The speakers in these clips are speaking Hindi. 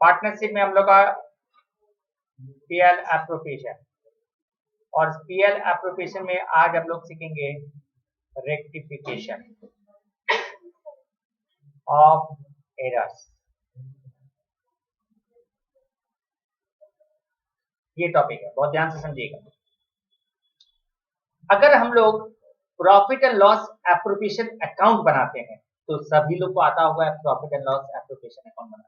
पार्टनरशिप में हम लोग का पीएल एप्रोप्रिएशन, और पीएल एप्रोप्रिएशन में आज हम लोग सीखेंगे रेक्टिफिकेशन ऑफ एरर्स। ये टॉपिक है, बहुत ध्यान से समझिएगा। अगर हम लोग profit and loss appropriation account बनाते हैं तो सभी लोग को आता होगा profit and loss appropriation account बनाना,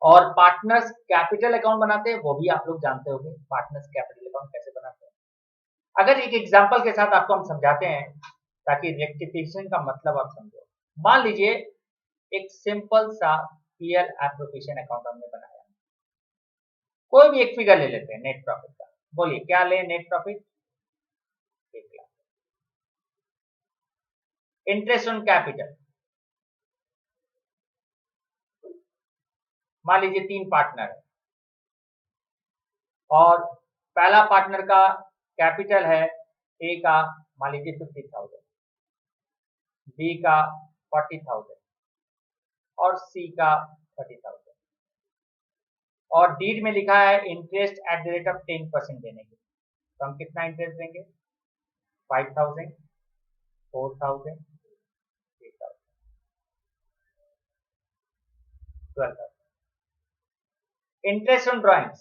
और पार्टनर्स कैपिटल अकाउंट बनाते हैं, वो भी आप लोग जानते होंगे पार्टनर्स कैपिटल अकाउंट कैसे बनाते हैं। अगर एक एग्जांपल के साथ आपको हम समझाते हैं ताकि रेक्टिफिकेशन का मतलब आप समझो। मान लीजिए एक सिंपल सा पीएल एप्रोप्रिएशन अकाउंट हमने बनाया, कोई भी एक फिगर ले लेते हैं नेट प्रॉफिट का। बोलिए क्या ले net profit? 1 lakh. Interest on capital, मान लीजिए 3 पार्टनर है और पहला पार्टनर का कैपिटल है ए का मान लीजिए 50,000, बी का 40,000 और सी का 30,000, और डीड में लिखा है interest at the rate of 10% देने के। तो हम कितना इंटरेस्ट देंगे? 5,000, 4,000, 3,000, 12,000। इंटरेस्ट ऑन ड्राइंग्स,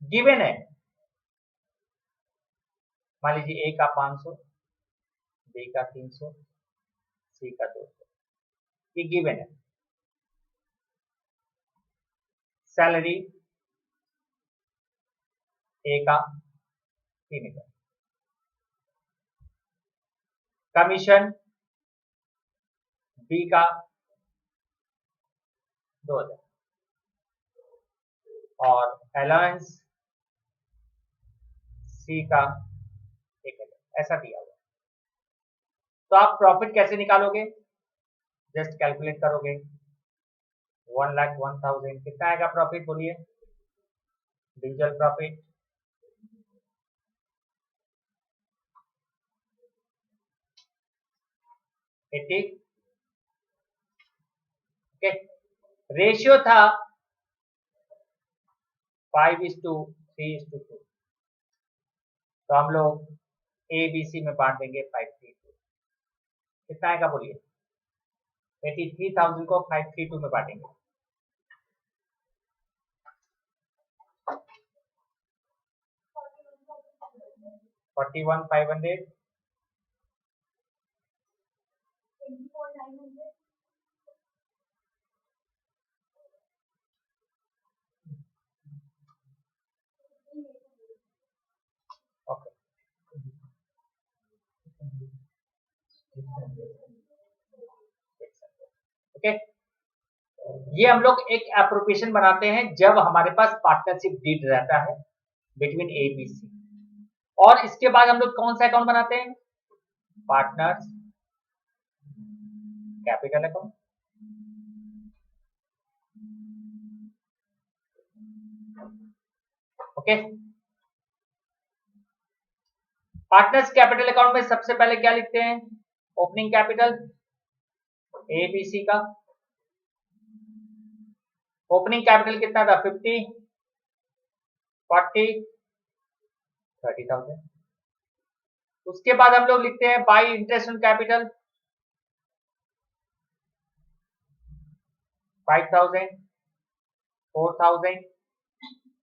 गिवन है, मान लीजिए ए का 500, बी का 300, सी का 200, ये गिवन है। सैलरी ए का 3,000, कमीशन बी का 2,000 और अलाउंस सी का 1,000, ऐसा दिया हुआ। तो आप प्रॉफिट कैसे निकालोगे? जस्ट कैलकुलेट करोगे। 1,01,000 कितना आएगा प्रॉफिट? बोलिए डिविजल प्रॉफिट, ओके। रेशियो था 5:3:2, तो हम लोग ए बी सी में बांट देंगे 5:3:2। कितना आएगा बोलिए? 83,000 को 5:3:2 में बांटेंगे। 41,500, ओके। ओके, ये हम लोग एक एप्रोप्रिएशन बनाते हैं जब हमारे पास पार्टनरशिप डीड रहता है बिटवीन ए बी सी, और इसके बाद हम लोग कौन सा अकाउंट बनाते हैं? Partners capital account. Okay, partners capital account में सबसे पहले क्या लिखते हैं? Opening capital A B C का। ओपनिंग कैपिटल कितना था? 50, 40, 30,000। उसके बाद हम लोग लिखते हैं बाई इंटरेस्ट ऑन कैपिटल 5,000, 4,000,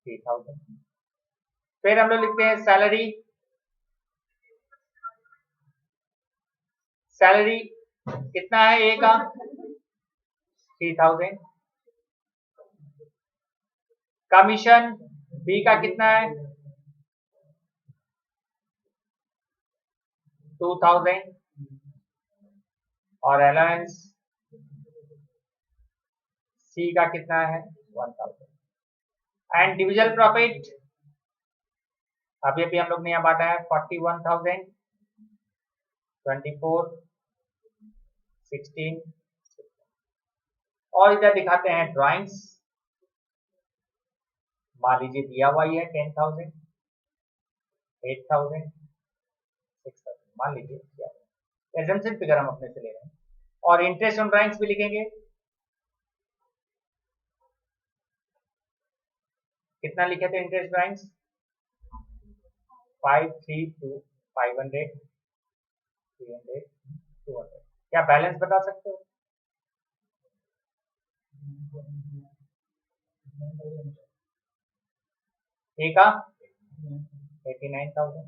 3,000। फिर हम लोग लिखते हैं सैलरी, सैलरी कितना है ए का? 3,000। कमीशन बी का कितना है? 2,000 और अलाउंस सी का कितना है? 1,000। एंड डिविजल प्रॉफिट अभी अभी हम लोग ने यहाँ बांटा है 41,000, 24, 16, और इधर दिखाते हैं ड्राइंग्स। मान लीजिए दिया हुआ ही है 10,000, 8,000, 6,000, मान लीजिए एजम्पशन फिगर हम अपने से ले रहे हैं। और इंटरेस्ट ऑन ड्राइंग्स भी लिखेंगे, कितना लिखे थे इंटरेस्ट ड्राइंग्स? 532, 500, 300, 200। क्या बैलेंस बता सकते हो? ए का 89,000,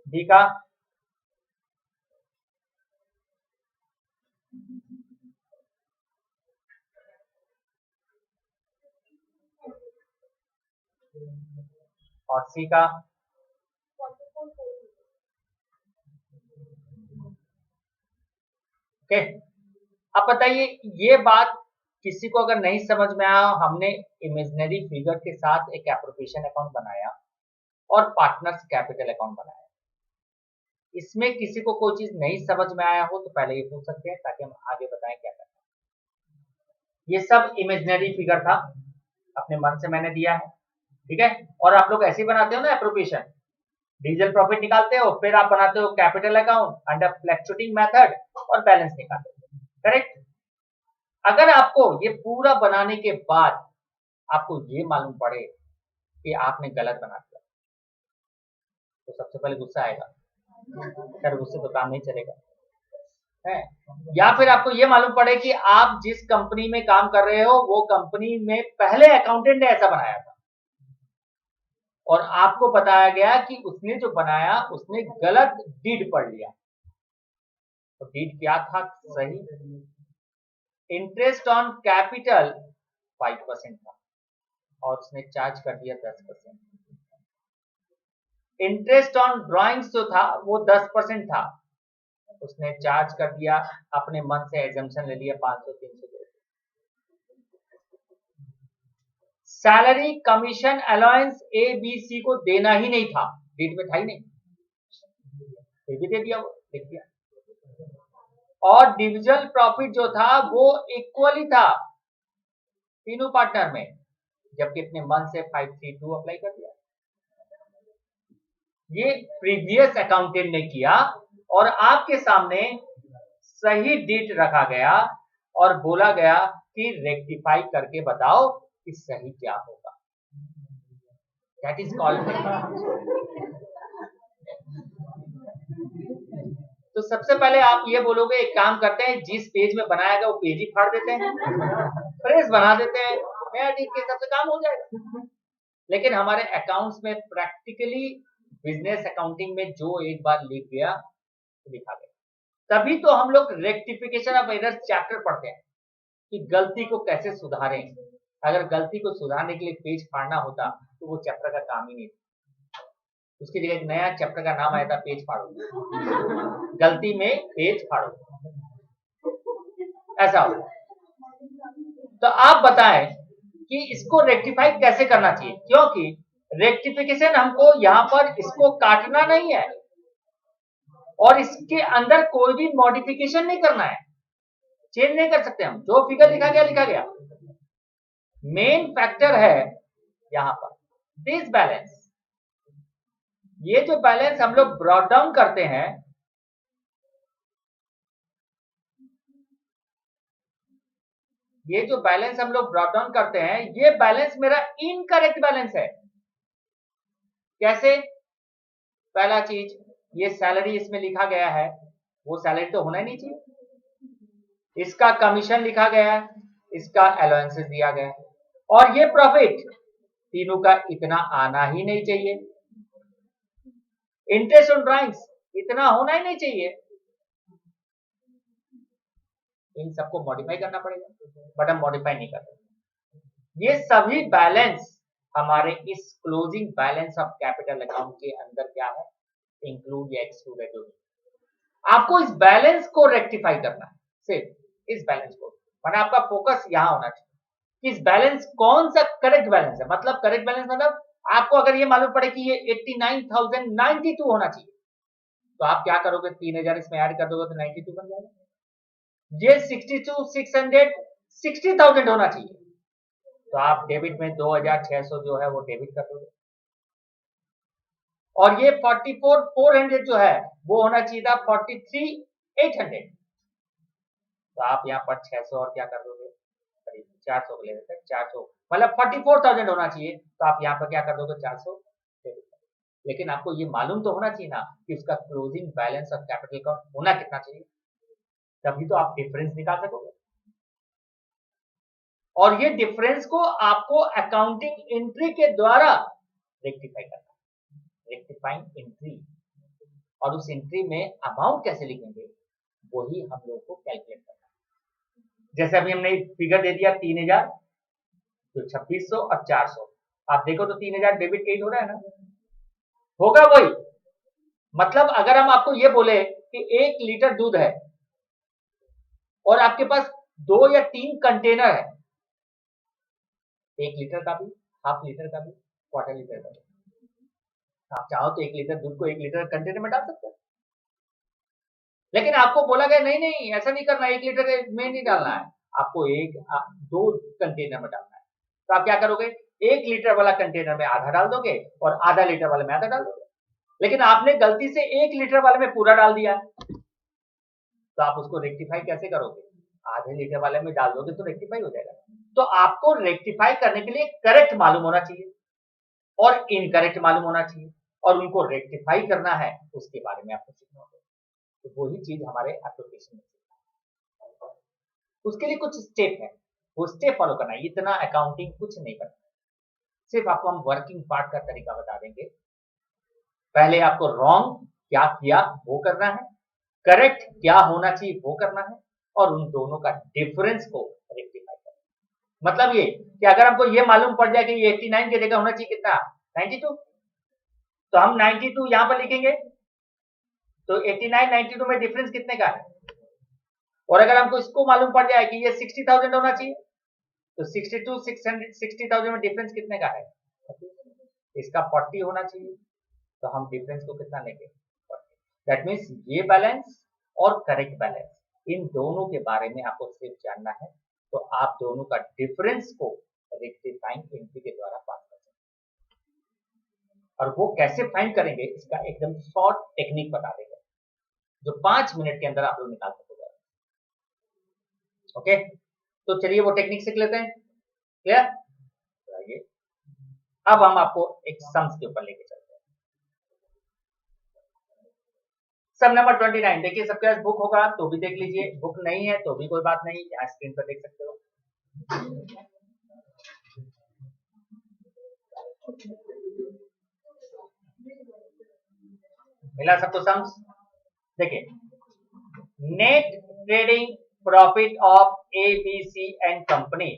बी का और सी का ओके। अब बताइए, ये बात किसी को अगर नहीं समझ में आया, हमने इमेजिनरी फिगर के साथ एक एप्रोप्रिएशन अकाउंट बनाया और पार्टनर्स कैपिटल अकाउंट बनाया, इसमें किसी को कोई चीज नहीं समझ में आया हो तो पहले ये पूछ सकते हैं ताकि हम आगे बताएं क्या करना है। ये सब इमेजिनरी फिगर था, अपने मन से मैंने दिया है, ठीक है। और आप लोग ऐसे ही बनाते हो ना एप्रोप्रिएशन, डीजल प्रॉफिट निकालते हो, फिर आप बनाते हो capital account under fluctuating method और बैलेंस निकालते हो, करेक्ट। अगर आपको ये पूरा बनाने के बाद आपको ये मालूम पड़े कि आपने गलत बना दिया, तो सबसे पहले गुस्सा आएगा, सर गुस्से तो काम नहीं चलेगा है। या फिर आपको ये मालूम पड़े कि आप जिस कंपनी में काम कर रहे हो वो कंपनी में पहले अकाउंटेंट ने ऐसा बनाया था और आपको बताया गया कि उसने जो बनाया उसने गलत डीड पढ़ लिया। तो डीड क्या था? सही, इंटरेस्ट ऑन कैपिटल 5% था और उसने चार्ज कर दिया 10%। इंटरेस्ट ऑन ड्राइंग्स जो था वो 10% था, उसने चार्ज कर दिया, अपने मन से एजम्पशन ले लिया 500, 300। Salary, commission, allowance A B C को देना ही नहीं था, डीड में था ही नहीं, फिर भी दे दिया, वो लिख दिया। और डिविजन प्रॉफिट जो था वो इक्वली था तीनों पार्टनर में, जबकि अपने मन से 532 अप्लाई कर दिया। ये प्रीवियस अकाउंटेंट ने किया और आपके सामने सही डेट रखा गया और बोला गया कि रेक्टिफाई करके बताओ कि सही क्या होगा। That is called. तो सबसे पहले आप ये बोलोगे, एक काम करते हैं, जिस पेज में बनाया गया वो पेज ही फाड़ देते हैं, फ्रेश बना देते हैं, नया डेट के हिसाब से काम हो जाएगा। लेकिन हमारे अकाउंट्स में प्रैक्टिकली बिजनेस अकाउंटिंग में जो एक बार लिख गया तो लिखा गया। तभी तो हम लोग रेक्टिफिकेशन ऑफ एरर्स चैप्टर पढ़ते हैं कि गलती को कैसे सुधारें। अगर गलती को सुधारने के लिए पेज फाड़ना होता तो वो चैप्टर का काम ही नहीं था, उसकी जगह एक नया चैप्टर का नाम आया था पेज फाड़ो, गलती में पेज फाड़ो, ऐसा हो। तो आप बताएं कि इसको रेक्टिफाई कैसे करना चाहिए, क्योंकि रेक्टिफिकेशन हमको यहाँ पर इसको काटना नहीं है और इसके अंदर कोई भी मॉडिफिकेशन नहीं करना है, चेंज नहीं कर सकते हम, जो फिगर लिखा गया लिखा गया। मेन फैक्टर है यहां पर दिस बैलेंस। ये जो बैलेंस हम लोग ब्रॉट डाउन करते हैं, ये जो बैलेंस हम लोग ब्रॉट डाउन करते हैं, ये बैलेंस मेरा इनकरेक्ट बैलेंस है। कैसे? पहला चीज, ये सैलरी इसमें लिखा गया है, वो सैलरी तो होना ही नहीं चाहिए। इसका कमीशन लिखा गया है, इसका अलाउंसेस दिया गया है, और ये प्रॉफिट तीनों का इतना आना ही नहीं चाहिए। इंटरेस्ट ऑन ड्राइंग्स इतना होना ही नहीं चाहिए। इन सबको मॉडिफाई करना पड़ेगा, बट हम मॉडिफाई नहीं करते। ये सभी बैलेंस हमारे इस closing balance of capital account के अंदर क्या है, इंक्लूड या एक्सक्लूड है, जो आपको इस बैलेंस को रेक्टिफाई करना है, सिर्फ इस बैलेंस को, माने आपका फोकस यहां होना चाहिए। इस बैलेंस कौन सा करेक्ट बैलेंस है, मतलब करेक्ट बैलेंस मतलब आपको अगर ये मालूम पड़े कि ये 89,092 होना चाहिए, तो आप क्या करोगे, 3,000 इसमें ऐड कर दोगे तो 92 बन जाएगा। ये 62,600 60,000 होना चाहिए, तो आप डेबिट में 2,600 जो है वो डेबिट कर दोगे, और ये 44,400 जो है वो होना चाहिए था 43,800। तो आप यहाँ पर 600 और क्या कर दोगे, करीब 400 को ले लेते हैं, 400 मतलब 44,000 होना चाहिए, तो आप यहाँ पर क्या कर दोगे, 400 ले लेते हैं। लेकिन आपको ये मालूम तो होना चाहिए ना कि उसका क्लोजिंग बैलेंस और कैपिटल का होना कितना चाहिए, तभी तो आप डिफरेंस निकाल सकोगे। और ये डिफरेंस को आपको अकाउंटिंग एंट्री के द्वारा रेक्टिफाई करना है, रेक्टिफाइंग एंट्री। और उस एंट्री में अमाउंट कैसे लिखेंगे वही हम लोग को कैलकुलेट करना है। जैसे अभी हमने फिगर दे दिया 3000, तो 2600 और 400, आप देखो तो 3000 डेबिट क्रेडिट हो रहा है ना, होगा वही। मतलब अगर हम आपको ये बोले कि 1 लीटर दूध है और आपके पास 2 या 3 कंटेनर है, 1 लीटर का भी, हाफ लीटर का भी, क्वार्टर लीटर का भी, आप चाहो तो 1 लीटर दूध को 1 लीटर कंटेनर में डाल सकते हो। लेकिन आपको बोला गया नहीं नहीं ऐसा नहीं करना, 1 लीटर में नहीं डालना है, आपको 2 कंटेनर में डालना है। तो आप क्या करोगे, 1 लीटर वाला कंटेनर में आधा डाल दोगे और आधा लीटर वाले में आधा डाल दोगे। लेकिन आपने गलती से 1 लीटर वाले में पूरा डाल दिया, तो आप उसको रेक्टिफाई कैसे करोगे, आधे लीटर वाले में डाल दोगे तो रेक्टिफाई हो जाएगा। तो आपको रेक्टिफाई करने के लिए करेक्ट मालूम होना चाहिए और इनकरेक्ट मालूम होना चाहिए, और उनको रेक्टिफाई करना है उसके बारे में आपको सीखना होगा। तो वही चीज हमारे एप्लीकेशन में सीखना है। उसके लिए कुछ स्टेप है, वो स्टेप फॉलो करना है, इतना अकाउंटिंग कुछ नहीं करना है। सिर्फ आपको हम वर्किंग पार्ट का तरीका बता देंगे। पहले आपको रॉन्ग क्या किया वो करना है, करेक्ट क्या होना चाहिए वो करना है, और उन दोनों का डिफरेंस को रेक्टिफाई करना है। मतलब ये कि अगर हमको ये मालूम पड़ जाए कि ये 89 की जगह होना चाहिए कितना, 92, तो हम 92 यहां पर लिखेंगे, तो 89 92 में डिफरेंस कितने का है। और अगर हमको इसको मालूम पड़ जाए कि ये 60,000 होना चाहिए, तो 62 600 60,000 में डिफरेंस कितने का है, इसका 40 होना चाहिए, तो हम डिफरेंस को कितना लेंगे, 40। दैट मीन्स ये बैलेंस और करेक्ट बैलेंस, इन दोनों के बारे में आपको सिर्फ जानना है, तो आप दोनों का डिफरेंस को रेक्टिफाइंग एंट्री के द्वारा पास कर सकते हैं। और वो कैसे फाइंड करेंगे इसका एकदम शॉर्ट टेक्निक बता देंगे, जो 5 मिनट के अंदर आप लोग निकाल सकोगे। ओके, तो चलिए वो टेक्निक सीख लेते हैं। क्लियर, आइए अब हम आपको एक सम्स के ऊपर लेके चलते हैं। सम नंबर 29, देखिए सबके पास बुक होगा तो भी देख लीजिए, बुक नहीं है तो भी कोई बात नहीं, यहाँ स्क्रीन पर देख सकते हो। मिला सबको सम्स, देखिए net trading profit of ABC and company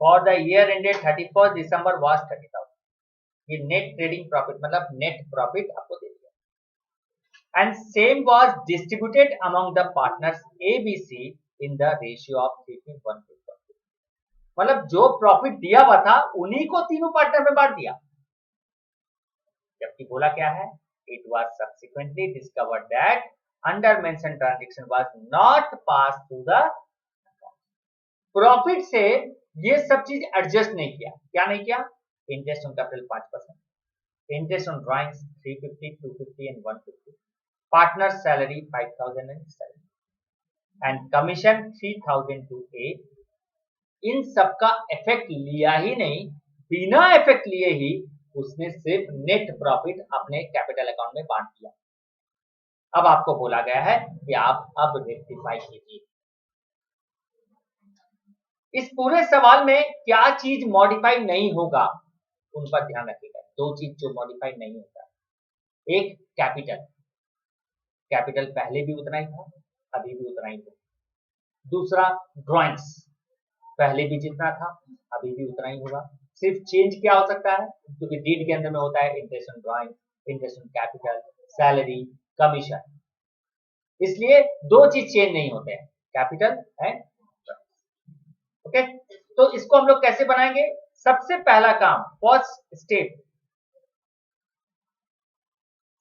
for the year ended 31 December was 30,000। ये नेट ट्रेडिंग प्रॉफिट मतलब नेट प्रॉफिट आपको दे दिया, and same was distributed among the partners ABC in the ratio of 3:1। मतलब जो प्रॉफिट दिया हुआ था उन्हीं को तीनों पार्टनर में बांट दिया। जबकि बोला क्या है, it was subsequently discovered that under mention transaction was not pass to the profit से ये सब चीज एडजस्ट नहीं किया। क्या नहीं किया, interest on capital 5%, interest on drawings 350, 250 and 150, partner salary 5,000 and commission 3,000 to A, इन सबका इफेक्ट लिया ही नहीं, बिना इफेक्ट लिए ही उसने सिर्फ नेट प्रॉफिट अपने कैपिटल अकाउंट में बांट दिया। अब आपको बोला गया है कि आप अब रेक्टिफाई कीजिए। इस पूरे सवाल में क्या चीज मॉडिफाई नहीं होगा उन पर ध्यान रखिएगा। दो चीज जो मॉडिफाई नहीं होता, एक कैपिटल, कैपिटल पहले भी उतना ही था अभी भी उतना ही था। दूसरा ड्राइंग्स, पहले भी जितना था अभी भी उतना ही होगा, सिर्फ चेंज क्या हो सकता है, क्योंकि डीड के अंदर में होता है interest on drawing, interest on capital, salary, commission, इसलिए दो चीज चेंज नहीं होते हैं, कैपिटल एंड। ओके, तो इसको हम लोग कैसे बनाएंगे, सबसे पहला काम, फर्स्ट स्टेप,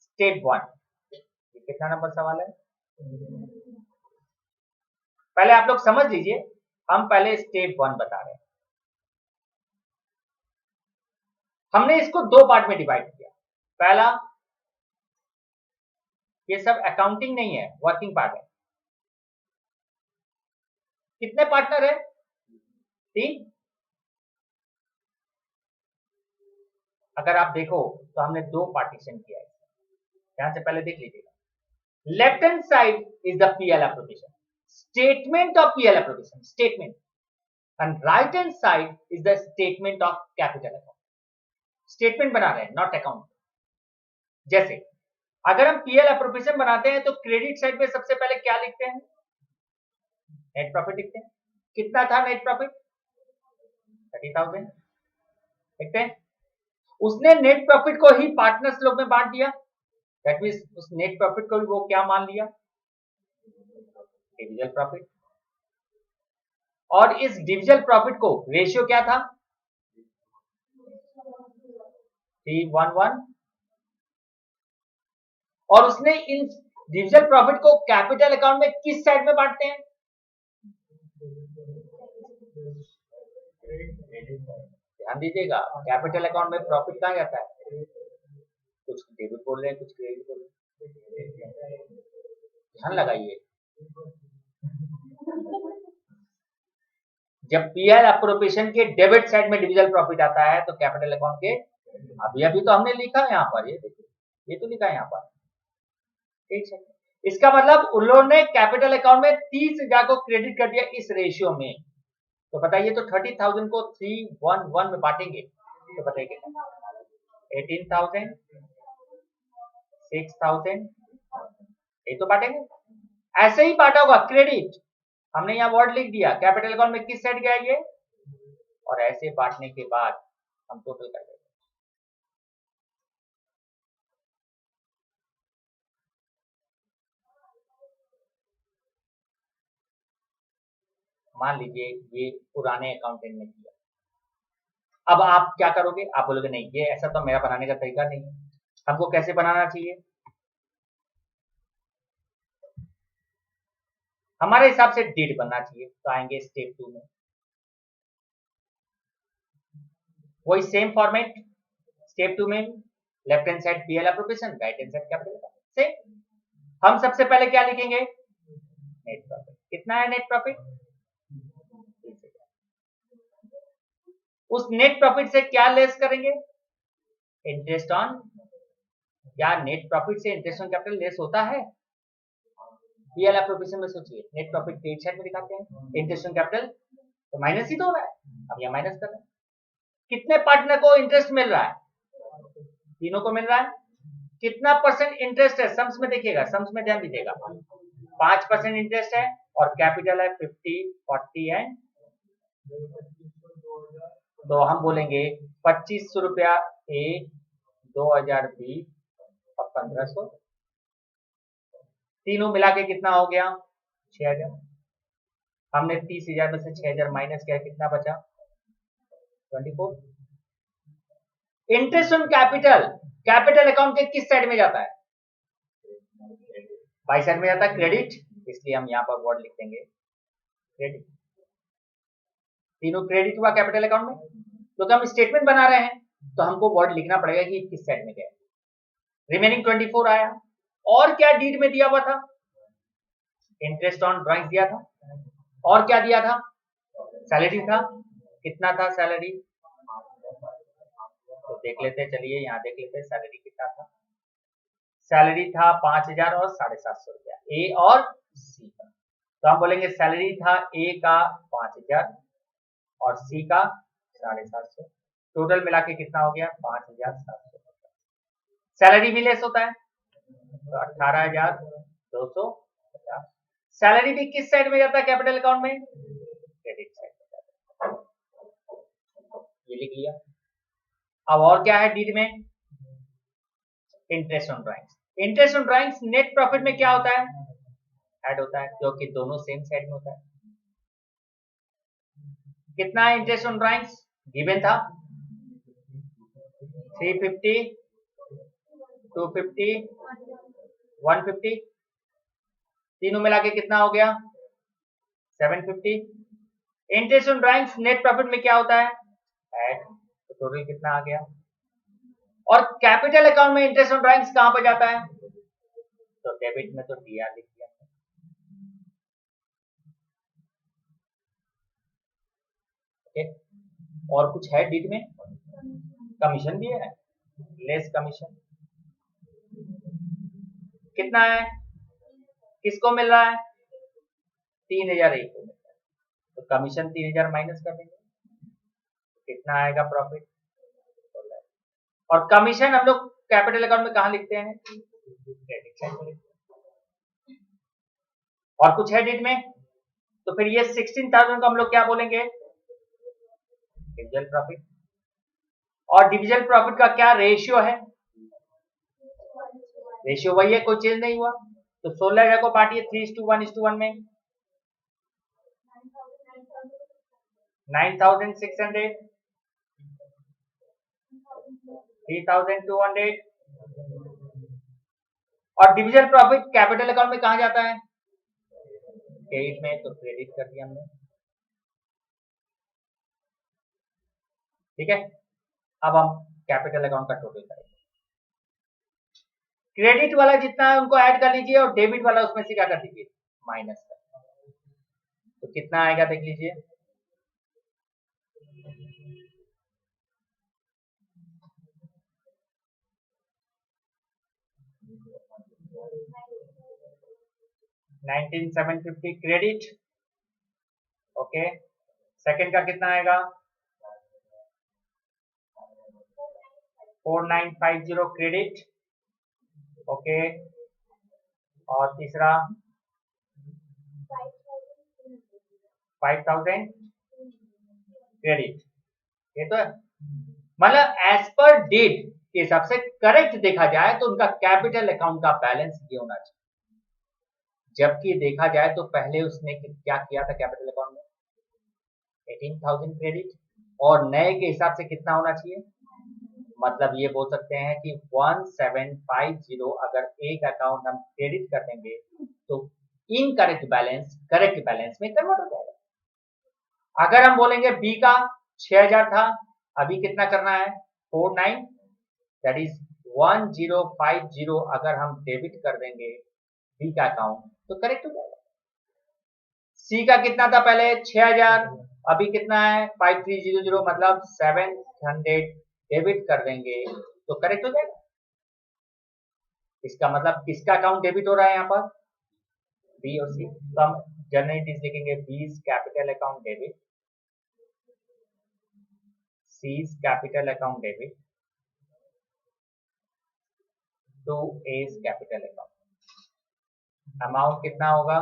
स्टेप 1, कितना नंबर सवाल है, पहले आप लोग समझ लीजिए, हम पहले स्टेप 1 बता रहे हैं। हमने इसको दो पार्ट में डिवाइड किया। पहला, ये सब अकाउंटिंग नहीं है, वर्किंग पार्ट है। कितने पार्टनर है? 3। अगर आप देखो तो हमने 2 पार्टीशन किया है। ध्यान से पहले देख लीजिएगा। Left hand side is the PL appropriation, statement of PL appropriation, statement, and right hand side is the statement of capital account. Statement बना रहे हैं, नॉट अकाउंट। जैसे अगर हम पीएल एप्रोप्रिएशन बनाते हैं तो क्रेडिट साइड में सबसे पहले क्या लिखते हैं? नेट प्रॉफिट लिखते हैं। कितना था नेट प्रॉफिट? 30,000 लिखते हैं। उसने नेट प्रॉफिट को ही पार्टनर्स लोग में बांट दिया, दैट मींस उस नेट प्रॉफिट को भी वो क्या मान लिया? डिविजल प्रॉफिट। और इस डिविजल प्रॉफिट को रेशियो क्या था? 3:1:1। और उसने इन डिविजल प्रॉफिट को कैपिटल अकाउंट में किस साइड में बांटते हैं? ध्यान दीजिएगा, कैपिटल अकाउंट में प्रॉफिट कहां जाता है? कुछ डेबिट बोल रहे हैं, कुछ क्रेडिट बोल रहे हैं, ध्यान लगाइए। जब पीएल एप्रोप्रिएशन के डेबिट साइड में डिविजल प्रॉफिट आता है तो कैपिटल अकाउंट के, अभी तो हमने लिखा यहाँ पर, ये देखिए, ये तो लिखा है यहाँ पर, ठीक है। इसका मतलब उन लोगों ने कैपिटल अकाउंट में 30,000 को क्रेडिट कर दिया इस रेशियो में। तो बताइए, तो 30,000 को 3:1:1 में बांटेंगे तो बताइए कितना? 18,000, 6,000, ये तो बांटेंगे। ऐसे ही बांटा होगा क्रेडिट, हमने यहाँ वर्ड लिख दिया, कैपिटल अकाउंट में किस साइड गया ये, और ऐसे बांटने के बाद हम टोटल कर देंगे। मान लीजिए ये पुराने अकाउंटेंट ने किया, अब आप क्या करोगे? आप बोलोगे नहीं, ये ऐसा तो मेरा बनाने का तरीका नहीं, हमको कैसे बनाना चाहिए? हमारे हिसाब से डेट बनना चाहिए। तो आएंगे स्टेप 2 में, वही सेम फॉर्मेट। स्टेप 2 में left hand side PL appropriation, right hand side capital account. Same. हम सबसे पहले क्या लिखेंगे? Net profit. कितना है नेट प्रॉफिट? उस नेट प्रॉफिट से क्या लेस करेंगे? Interest on. क्या नेट प्रॉफिट से इंटरेस्ट ऑन कैपिटल लेस होता है? पीएल एप्रोप्रिएशन में सोचिए, नेट प्रॉफिट क्रेडिट साइड में दिखाते हैं, इंटरेस्ट ऑन कैपिटल तो माइनस ही तो हो रहा है, अब यहां माइनस कर रहे हैं। कितने पार्टनर को इंटरेस्ट मिल रहा है? तीनों को मिल रहा है। कितना परसेंट इंटरेस्ट है? सम्स में देखिएगा, सम्स में ध्यान दीजिएगा, 5% इंटरेस्ट है और कैपिटल है 50, 40 एंड, तो हम बोलेंगे 2500 रुपया ए, 2000 बी और 1500, तीनों मिला के कितना हो गया? 6,000। हमने 30,000 में से 6,000 माइनस किया, कितना बचा? 24। Interest on capital, capital account के किस साइड में जाता है? बाई साइड में जाता है, क्रेडिट, इसलिए हम यहाँ पर वर्ड लिख देंगे क्रेडिट। तीनों क्रेडिट हुआ कैपिटल अकाउंट में, क्योंकि हम स्टेटमेंट बना रहे हैं तो हमको वर्ड लिखना पड़ेगा कि किस साइड में गया। रिमेनिंग 24 आया। और क्या डीड में दिया हुआ था? इंटरेस्ट ऑन ड्राइंग्स दिया था। और क्या दिया था? सैलरी था। कितना था सैलरी? तो देख लेते हैं, चलिए यहाँ देख लेते हैं सैलरी कितना था। सैलरी था 5,000 और 750 रुपया, ए और सी का। तो हम बोलेंगे सैलरी था ए का 5,000 और सी का 750, टोटल मिला के कितना हो गया? 5,750। सैलरी भी लेस होता है तो 18,250। सैलरी भी किस साइड में जाता है कैपिटल अकाउंट में? क्रेडिट साइड में जाता है। ये लिख लिया। अब और क्या है डीड में? Interest on drawings. Interest on drawings net profit में क्या होता है? ऐड होता है, क्योंकि दोनों सेम साइड में होता है। कितना है इंटरेस्ट ऑन ड्राइंग्स? गिवन था 350, 250, 150, तीनों मिला के कितना हो गया? 750। Interest on drawings net profit में क्या होता है? ऐड, तो टोटल कितना आ गया? और कैपिटल अकाउंट में इंटरेस्ट ऑन ड्राइंग्स कहां पर जाता है? तो डेबिट में तो डीआर लिख दिया। ओके, और कुछ है डीड में? कमीशन भी है, लेस कमीशन कितना है, किसको मिल रहा है? 3001 को मिल रहा है, तो कमीशन 3000 माइनस कर देंगे, कितना आएगा प्रॉफिट? और कमीशन हम लोग कैपिटल अकाउंट में कहाँ लिखते हैं? क्रेडिट साइड में लिखते हैं। और कुछ है डीड में? तो फिर ये 16,000 को हम लोग क्या बोलेंगे? डिविजल प्रॉफिट। और डिविजल प्रॉफिट का क्या रेशियो है? रेशियो वही है, कोई चेंज नहीं हुआ। तो 16,000 को बांटिए 3:1 में, 9,600, 3,200। और डिविजन प्रॉफिट कैपिटल अकाउंट में कहा जाता है? क्रेडिट में, तो क्रेडिट कर दिया हमने। ठीक है, अब हम कैपिटल अकाउंट का टोटल करेंगे। क्रेडिट वाला जितना है उनको ऐड कर लीजिए और डेबिट वाला उसमें से क्या कर दीजिए? माइनस कर। तो कितना आएगा देख लीजिए, $19,750 क्रेडिट। ओके, सेकंड का कितना आएगा? 4,950 क्रेडिट। ओके, और तीसरा 5,000 क्रेडिट। ये तो है, मतलब एज पर डेट के हिसाब से करेक्ट देखा जाए तो उनका कैपिटल अकाउंट का बैलेंस ये होना चाहिए। जबकि देखा जाए तो पहले उसने क्या किया था कैपिटल अकाउंट में? 18,000 क्रेडिट, और नए के हिसाब से कितना होना चाहिए? मतलब ये बोल सकते हैं कि 1750 अगर एक अकाउंट हम क्रेडिट कर देंगे तो इनकरेक्ट बैलेंस करेक्ट बैलेंस में कन्वर्ट हो जाएगा। अगर हम बोलेंगे बी का 6,000 था, अभी कितना करना है? 49, दैट इज 1050 अगर हम डेबिट कर देंगे बी का अकाउंट तो करेक्ट हो जाएगा। सी का कितना था पहले? 6,000, अभी कितना है? 5300, मतलब 700 डेबिट कर देंगे तो करेक्ट हो जाएगा। इसका मतलब किसका अकाउंट डेबिट हो रहा है यहाँ पर? बी और सी। तो हम जनरल लिखेंगे B's capital account debit, C's capital account debit to A's capital account. Amount कितना होगा?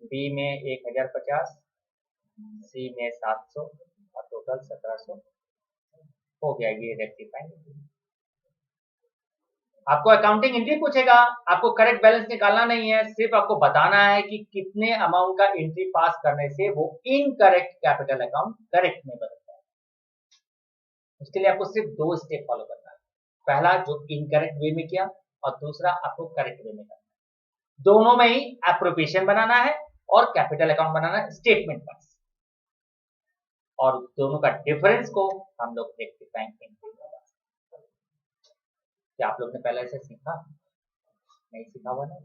बी में 1,050, सी में 700 और टोटल 1,700 हो गया। ये रेक्टिफाइंग। आपको अकाउंटिंग एंट्री पूछेगा, आपको करेक्ट बैलेंस निकालना नहीं है, सिर्फ आपको बताना है कि कितने अमाउंट का एंट्री पास करने से वो इनकरेक्ट कैपिटल अकाउंट करेक्ट में बदलता है। उसके लिए आपको सिर्फ 2 स्टेप फॉलो करना है। पहला जो इनकरेक्ट वे में किया, और दूसरा आपको करेक्ट वे में करना है। दोनों में ही एप्रोप्रिएशन बनाना है और कैपिटल अकाउंट बनाना है स्टेटमेंट पास, और दोनों का डिफरेंस को हम लोग रेक्टिफाइंग एंट्री में। क्या आप लोग ने पहले से सीखा? नहीं सीखा हुआ ना?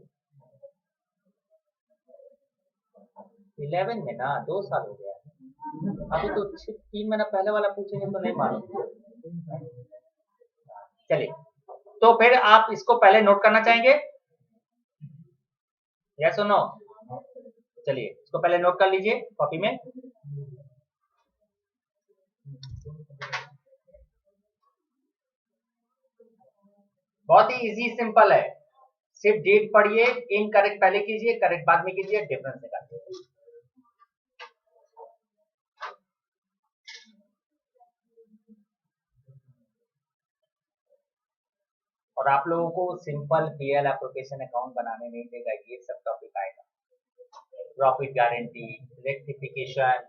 11 में ना 2 साल हो गया, अभी तो 3 महीना पहले वाला पूछेंगे तो नहीं मालूम। चलिए, तो फिर आप इसको पहले नोट करना चाहेंगे? यस और नो? चलिए इसको पहले नोट कर लीजिए कॉपी में। बहुत ही इजी सिंपल है, सिर्फ डेट पढ़िए, इनकरेक्ट पहले कीजिए, करेक्ट बाद में कीजिए, डिफरेंस निकालिए। और आप लोगों को सिंपल पीएल एप्लीकेशन अकाउंट बनाने नहीं देगा, ये सब टॉपिक आएगा। प्रॉफिट गारंटी, रेक्टिफिकेशन,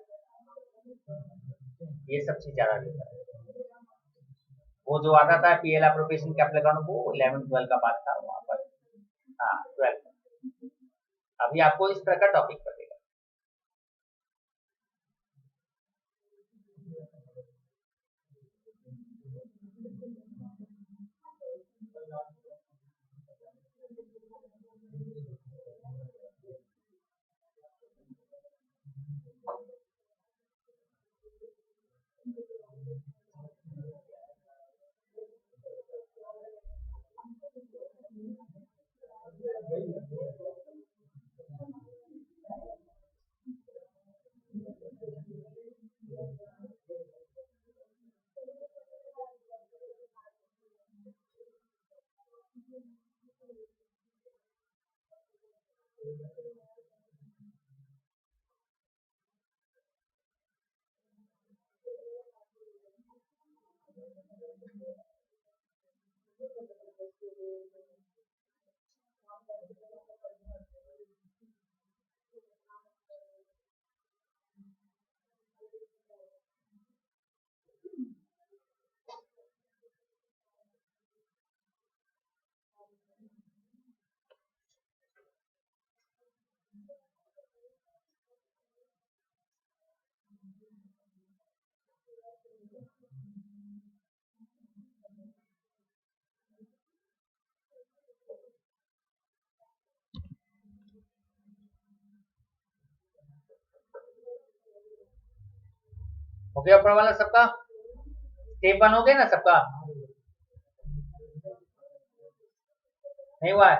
ये सब चीज ज्यादा देता है। वो जो आता था पीएल एप्लीकेशन कैपिटल अकाउंट, वो 11-12 का बात था वहां पर। हाँ 12, अभी आपको इस तरह का टॉपिक पड़ेगा। हो गया ऊपर वाला सबका? स्टेप 1 हो गया ना सबका? नहीं हुआ है?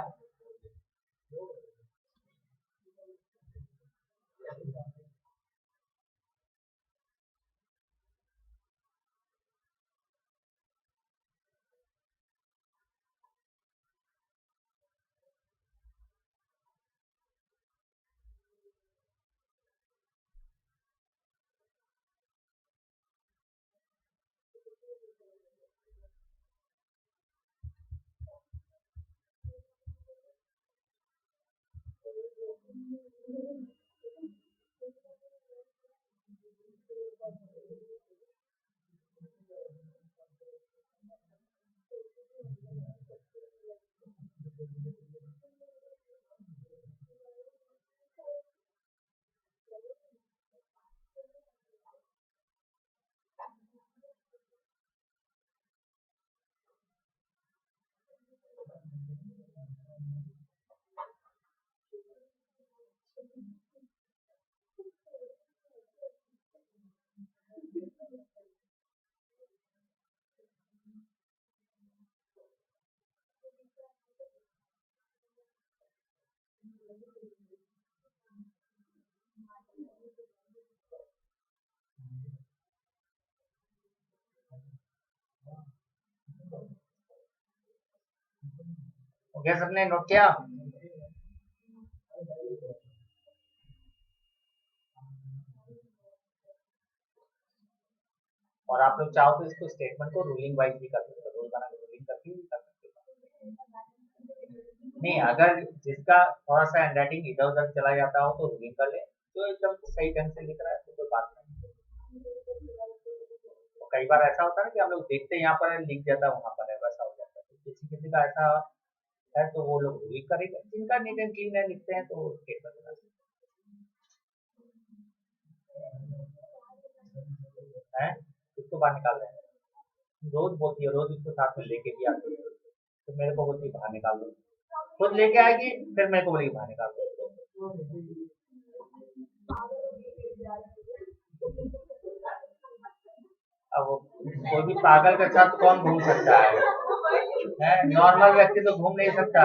हो गया सबने नोट किया? और आप लोग चाहो तो इसको स्टेटमेंट को रूलिंग वाइज भी कर सकते हो, रोल बना के रूलिंग करके भी कर सकते हो। नहीं, अगर जिसका थोड़ा सा हैंडराइटिंग इधर उधर चला जाता हो तो रूलिंग कर ले, जो एकदम सही ढंग से लिख रहा है तो कोई बात नहीं। तो कई बार ऐसा होता है ना कि हम लोग देखते हैं यहाँ पर लिख जाता है, वहां पर है, वैसा हो जाता है। तो किसी किसी का ऐसा है तो वो लोग रूलिंग करेंगे, जिनका नीट एंड क्लीन है लिखते हैं तो स्टेटमेंट बना सकते हैं। किसको बाहर निकाल रहे हैं? रोज बोलती है, रोज इसको साथ में लेके भी आती है, तो मेरे को बोलती है बाहर निकाल दो, खुद लेके आएगी फिर मेरे को बोलेगी बाहर निकाल दो। अब कोई भी पागल के साथ कौन घूम सकता है? नॉर्मल व्यक्ति तो घूम नहीं सकता।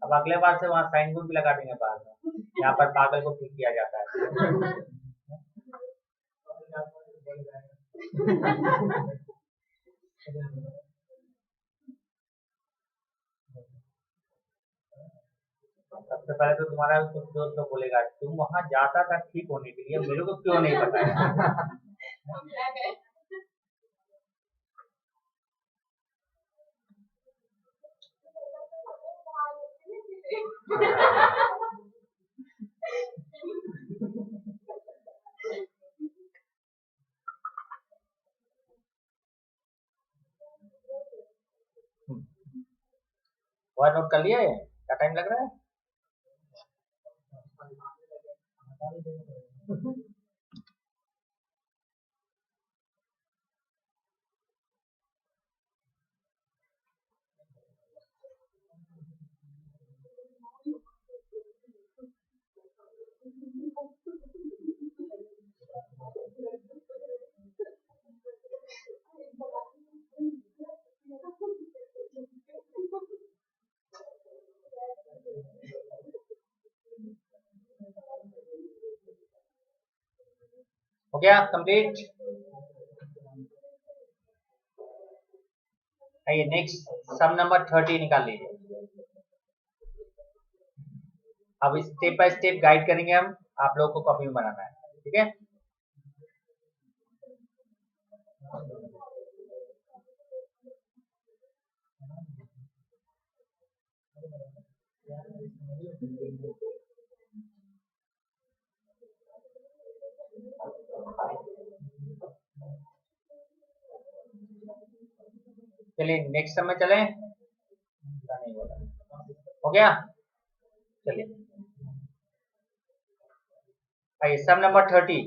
अब अगले बार से वहाँ साइन बोर्ड भी लगा देंगे बाहर में, यहाँ पर पागल को ठीक किया जाता है। सबसे पहले तो तुम्हारा कुछ दोस्त तो बोलेगा तुम वहाँ जाता था ठीक होने के लिए, मेरे को क्यों नहीं बताया? वह नोट कर लिए? क्या टाइम लग रहा है? हो गया कंप्लीट? आइए नेक्स्ट सम नंबर 30 निकाल लीजिए। अब स्टेप बाय स्टेप गाइड करेंगे हम, आप लोगों को कॉपी में बनाना है, ठीक है? चलिए नेक्स्ट समय चलें, नहीं बोला हो गया। चलिए आइए sum number 30।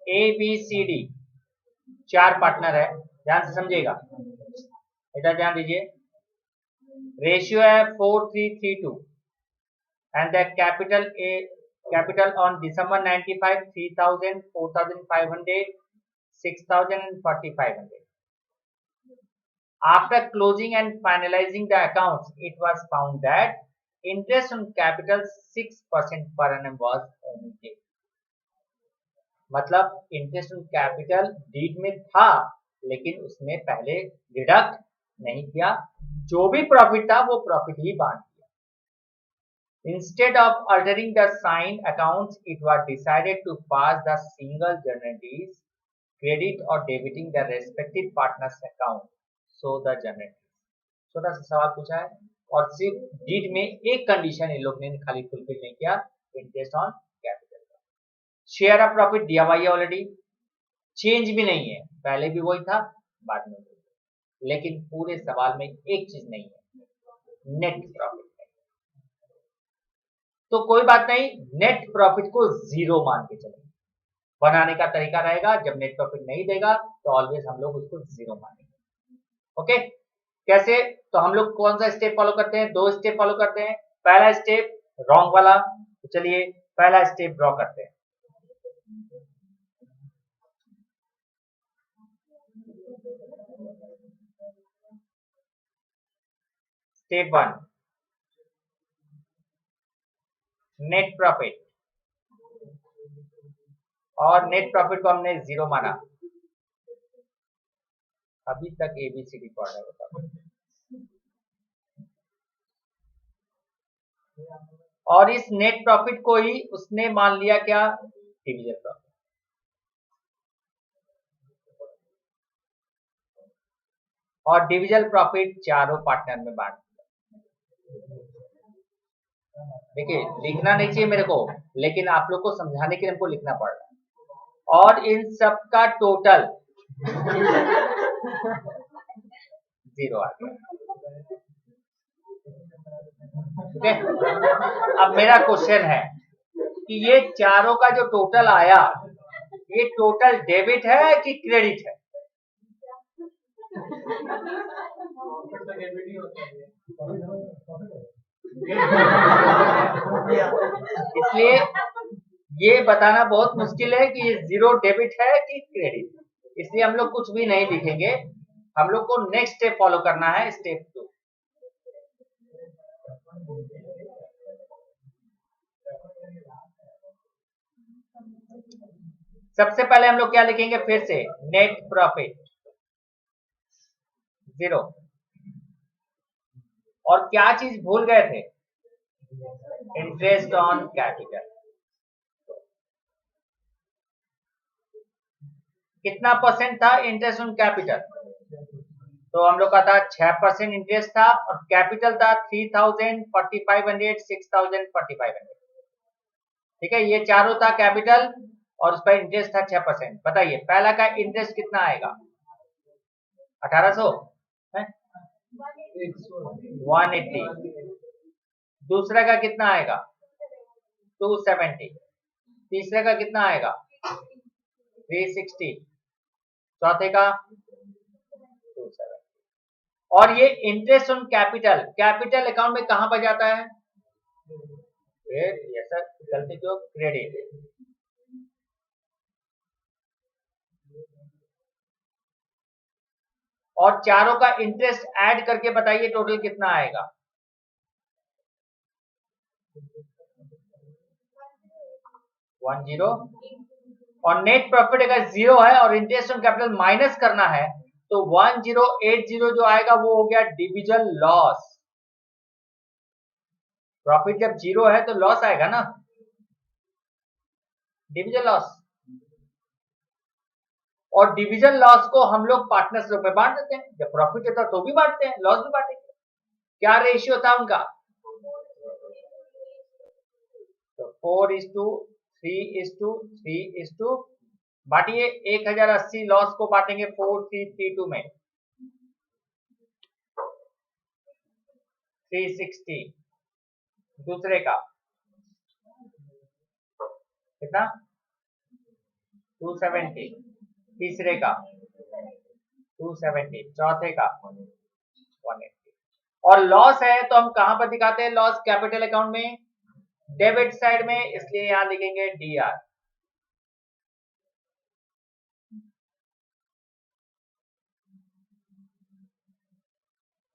A B C D 4 partner है, ध्यान से समझिएगा, इधर ध्यान दीजिए। रेशियो है 4332 and the capital on December 95 3000 4500 6000 and 4500. After closing and finalizing the accounts, it was found that interest on capital 6% per annum was omitted. मतलब इंटरेस्ट ऑन कैपिटल डीड में था, लेकिन उसने पहले डिडक्ट नहीं किया, जो भी प्रॉफिट था वो प्रॉफिट ही बांट दिया। Instead of altering the sign accounts, it was decided to pass the single journal deeds credit और debiting the respective partners account, so the journal. छोटा सा सवाल पूछा है और सिर्फ डीड में एक कंडीशन इन लोग ने खाली फुलफिल नहीं किया, interest on capital. Share of profit दिया हुआ है ऑलरेडी, चेंज भी नहीं है, पहले भी वही था बाद में भी, लेकिन पूरे सवाल में एक चीज नहीं है, नेट प्रॉफिट नहीं। तो कोई बात नहीं, नेट प्रॉफिट को जीरो मान के चलेंगे। बनाने का तरीका रहेगा, जब नेट प्रॉफिट नहीं देगा तो ऑलवेज हम लोग उसको जीरो मानेंगे। ओके, कैसे? तो हम लोग कौन सा स्टेप फॉलो करते हैं? 2 स्टेप फॉलो करते हैं। पहला स्टेप रॉन्ग वाला, तो चलिए पहला स्टेप ड्रॉ करते हैं। स्टेप 1 नेट प्रॉफिट, और नेट प्रॉफिट को हमने जीरो माना। अभी तक ABCD पढ़ रहे हो, और इस नेट प्रॉफिट को ही उसने मान लिया क्या? Division profit. और डिविजन प्रॉफिट चारों पार्टनर में बांट दिया। देखिए लिखना नहीं चाहिए मेरे को, लेकिन आप लोग को समझाने के लिए हमको लिखना पड़ रहा है। और इन सब का टोटल जीरो आ गया। ठीक है, अब मेरा क्वेश्चन है कि ये चारों का जो टोटल आया, ये टोटल डेबिट है कि क्रेडिट है? इसलिए ये बताना बहुत मुश्किल है कि ये जीरो डेबिट है कि क्रेडिट, इसलिए हम लोग कुछ भी नहीं लिखेंगे। हम लोग को नेक्स्ट स्टेप फॉलो करना है, स्टेप 2। सबसे पहले हम लोग क्या लिखेंगे? फिर से नेट प्रॉफिट जीरो, और क्या चीज भूल गए थे? Interest on capital. कितना परसेंट था इंटरेस्ट ऑन कैपिटल? तो हम लोग का था 6% इंटरेस्ट था, और कैपिटल था 3000 4500 6000 4500। ठीक है, ये चारों था कैपिटल और उस पर इंटरेस्ट था 6%। बताइए पहला का इंटरेस्ट कितना आएगा? 1800 है, 180। दूसरा का कितना आएगा? 270। तीसरे का कितना आएगा? 360। चौथे का 270। और ये interest on capital, capital account में कहां पर जाता है? ये सर गलती क्यों? क्रेडिट। और चारों का इंटरेस्ट ऐड करके बताइए टोटल कितना आएगा? 10। और नेट प्रॉफिट अगर जीरो है और इंटरेस्ट ऑन कैपिटल माइनस करना है, तो 1080 जो आएगा वो हो गया डिविजन लॉस। प्रॉफिट जब जीरो है तो लॉस आएगा ना, डिविजन लॉस। और डिविजन लॉस को हम लोग पार्टनर्स में बांट देते हैं, जब प्रॉफिट होता तो भी बांटते हैं, लॉस भी बांटेंगे। क्या रेशियो था उनका? तो 4:3:3 बांटिए 1080 लॉस को बांटेंगे 4332 में 360 दूसरे का कितना 270 तीसरे का 270 चौथे का 180 और लॉस है तो हम कहां पर दिखाते हैं लॉस कैपिटल अकाउंट में डेबिट साइड में इसलिए यहां लिखेंगे DR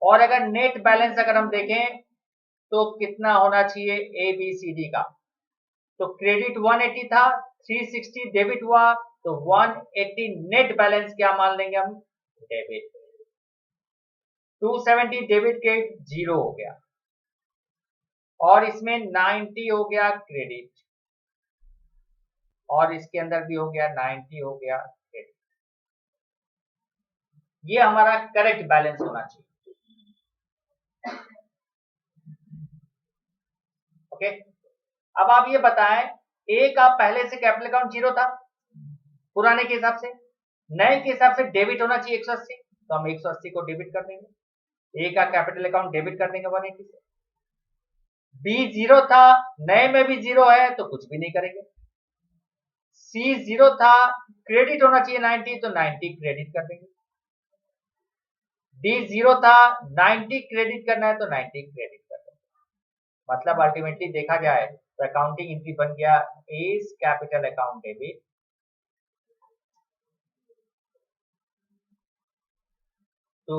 और अगर नेट बैलेंस अगर हम देखें तो कितना होना चाहिए ABCD का तो क्रेडिट 180 था 360 डेबिट हुआ तो 180 नेट बैलेंस क्या मान लेंगे हम डेबिट 270 डेबिट क्रेडिट 0 हो गया और इसमें 90 हो गया क्रेडिट और इसके अंदर भी हो गया 90 हो गया क्रेडिट ये हमारा करेक्ट बैलेंस होना चाहिए ओके अब आप ये बताएं ए का पहले से कैपिटल अकाउंट 0 था पुराने के हिसाब से नए के हिसाब से डेबिट होना चाहिए 180 तो हम 180 को डेबिट कर देंगे ए का कैपिटल अकाउंट डेबिट कर देंगे 180 से बी 0 था नए में भी 0 है तो कुछ भी नहीं करेंगे सी 0 था क्रेडिट होना चाहिए 90 तो 90 क्रेडिट कर देंगे डी 0 था 90 क्रेडिट करना है तो 90 क्रेडिट कर देंगे मतलब अल्टीमेटली देखा जाए तो अकाउंटिंग एंट्री बन गया A's capital account debit to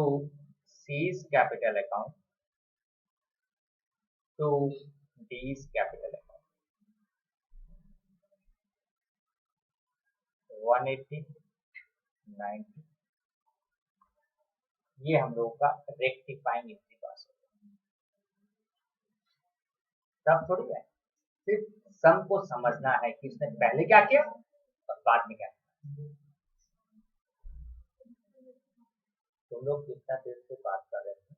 C's capital account to D's capital account 180 90 ये हम लोगों का रेक्टिफाइंग एंट्री पास हो गया तब थोड़ी है सिर्फ सम को समझना है कि उसने पहले क्या किया और बाद में क्या किया तुम लोग कितना देर से बात कर रहे थे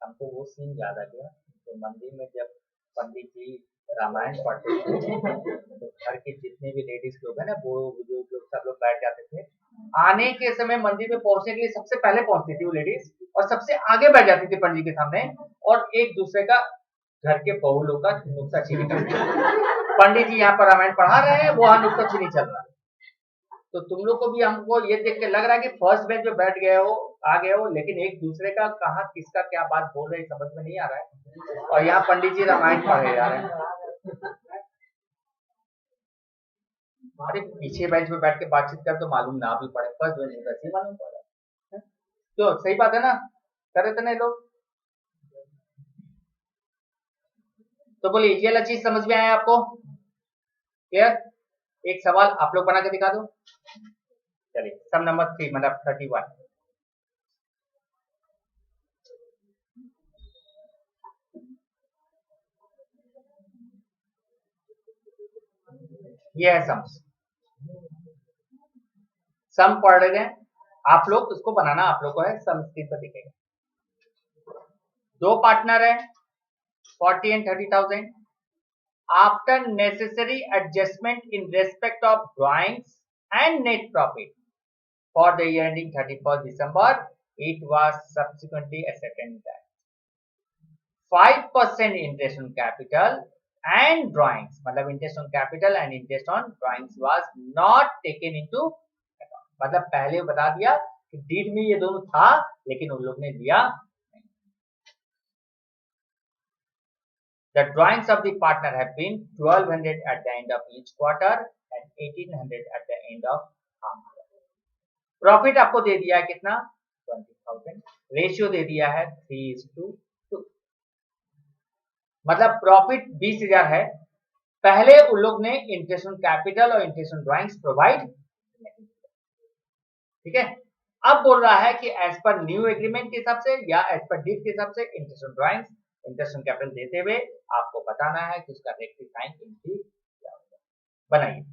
हमको वो सीन याद आ गया तो मंदिर में जब पंडित जी रामायण पढ़ते थे तो घर के जितने भी लेडीज लोग हैं ना वो बुजुर्ग लोग सब लोग बैठ जाते थे आने के समय मंदिर में पहुंचने के लिए सबसे पहले पहुंचती थी वो लेडीज और सबसे आगे बैठ जाती थी पंडित जी के सामने और एक दूसरे का घर के बहू लोग का नुक्ताचीनी करते पंडित जी यहाँ पर रामायण पढ़ा रहे हैं वहां नुक्ताचीनी चल रहा है तो तुम लोग को भी हमको ये देख के लग रहा है कि फर्स्ट बेंच पे बैठ गए हो आ गए हो लेकिन एक दूसरे का कहा किसका क्या बात बोल रहे समझ में नहीं आ रहा है और यहाँ पंडित जी रामायण पढ़े जा रहे हैं अरे पीछे बेंच में बैठ के बातचीत कर तो मालूम ना भी पड़े फर्स्ट बेंच में कैसे मालूम पड़ा तो सही बात है ना कर रहे थे ना लोग तो बोलिए ये वाला चीज समझ में आया आपको क्लियर एक सवाल आप लोग बना के दिखा दो चलिए सम नंबर 3 मतलब 31 ये है सम पढ़ रहे हैं आप लोग उसको बनाना आप लोग को है सम स्क्रीन पर दिखेगा दो पार्टनर है 40 and 30,000 after necessary adjustment in respect of drawings and net profit for the year ending 31st December it was subsequently ascertained that 5% interest on capital and drawings मतलब interest on capital and interest on drawings was not taken into account मतलब पहले बता दिया कि डीड में ये दोनों था लेकिन उन लोग ने दिया The drawings of the partner have been 1200 at the end of each quarter and 1800 at the end of half year. Profit आपको दे दिया है कितना 20,000 रेशियो दे दिया है 3:2 मतलब प्रॉफिट 20,000 है पहले उन लोग ने इंटरेस्ट ऑन कैपिटल और इंटरेस्ट ऑन ड्राइंग्स प्रोवाइड नहीं ठीक है अब बोल रहा है कि एज पर न्यू एग्रीमेंट के हिसाब से या एज पर डीड के हिसाब से interest on drawings interest on capital देते हुए आपको बताना है कि उसका रेक्टिफाइंग एंट्री क्या होगा बनाइए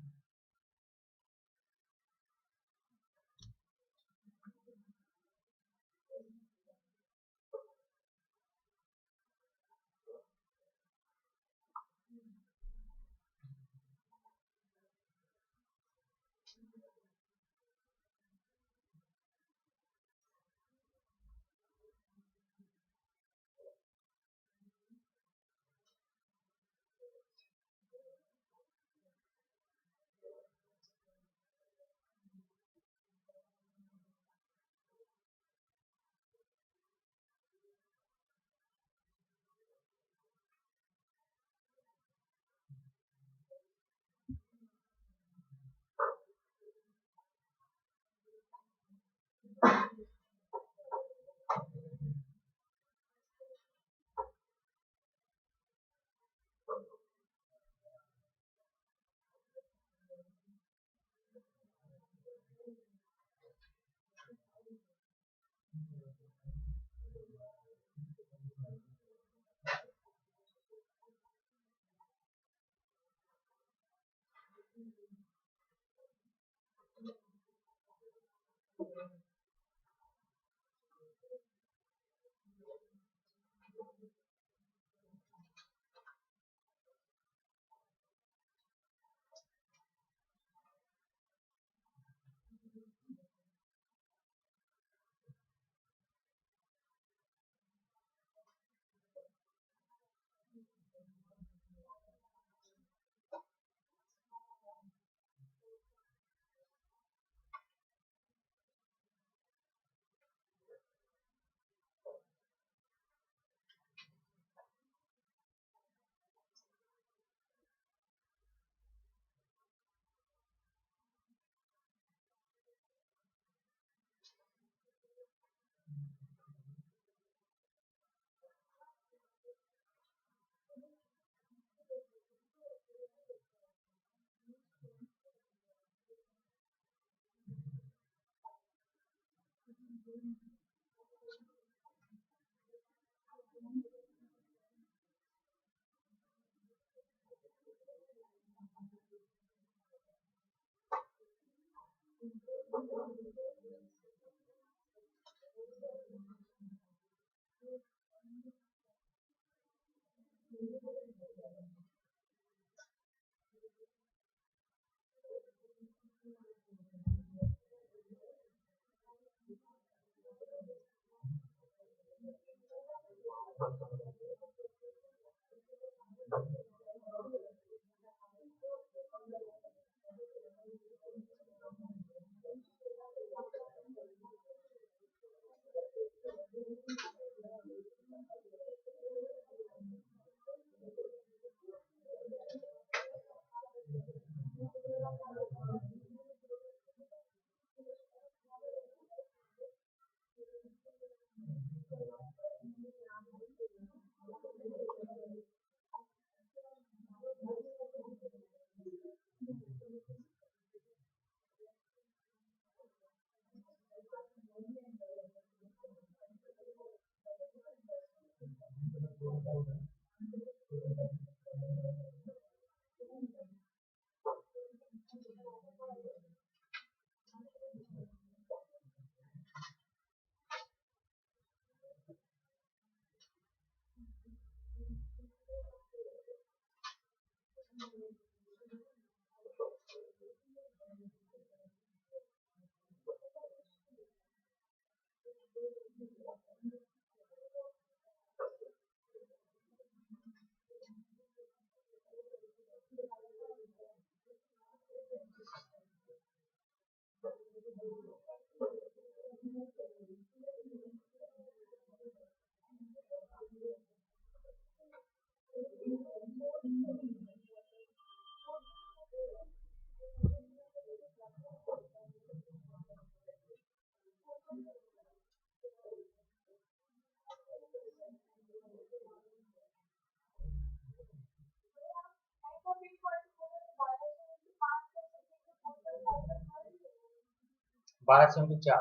1204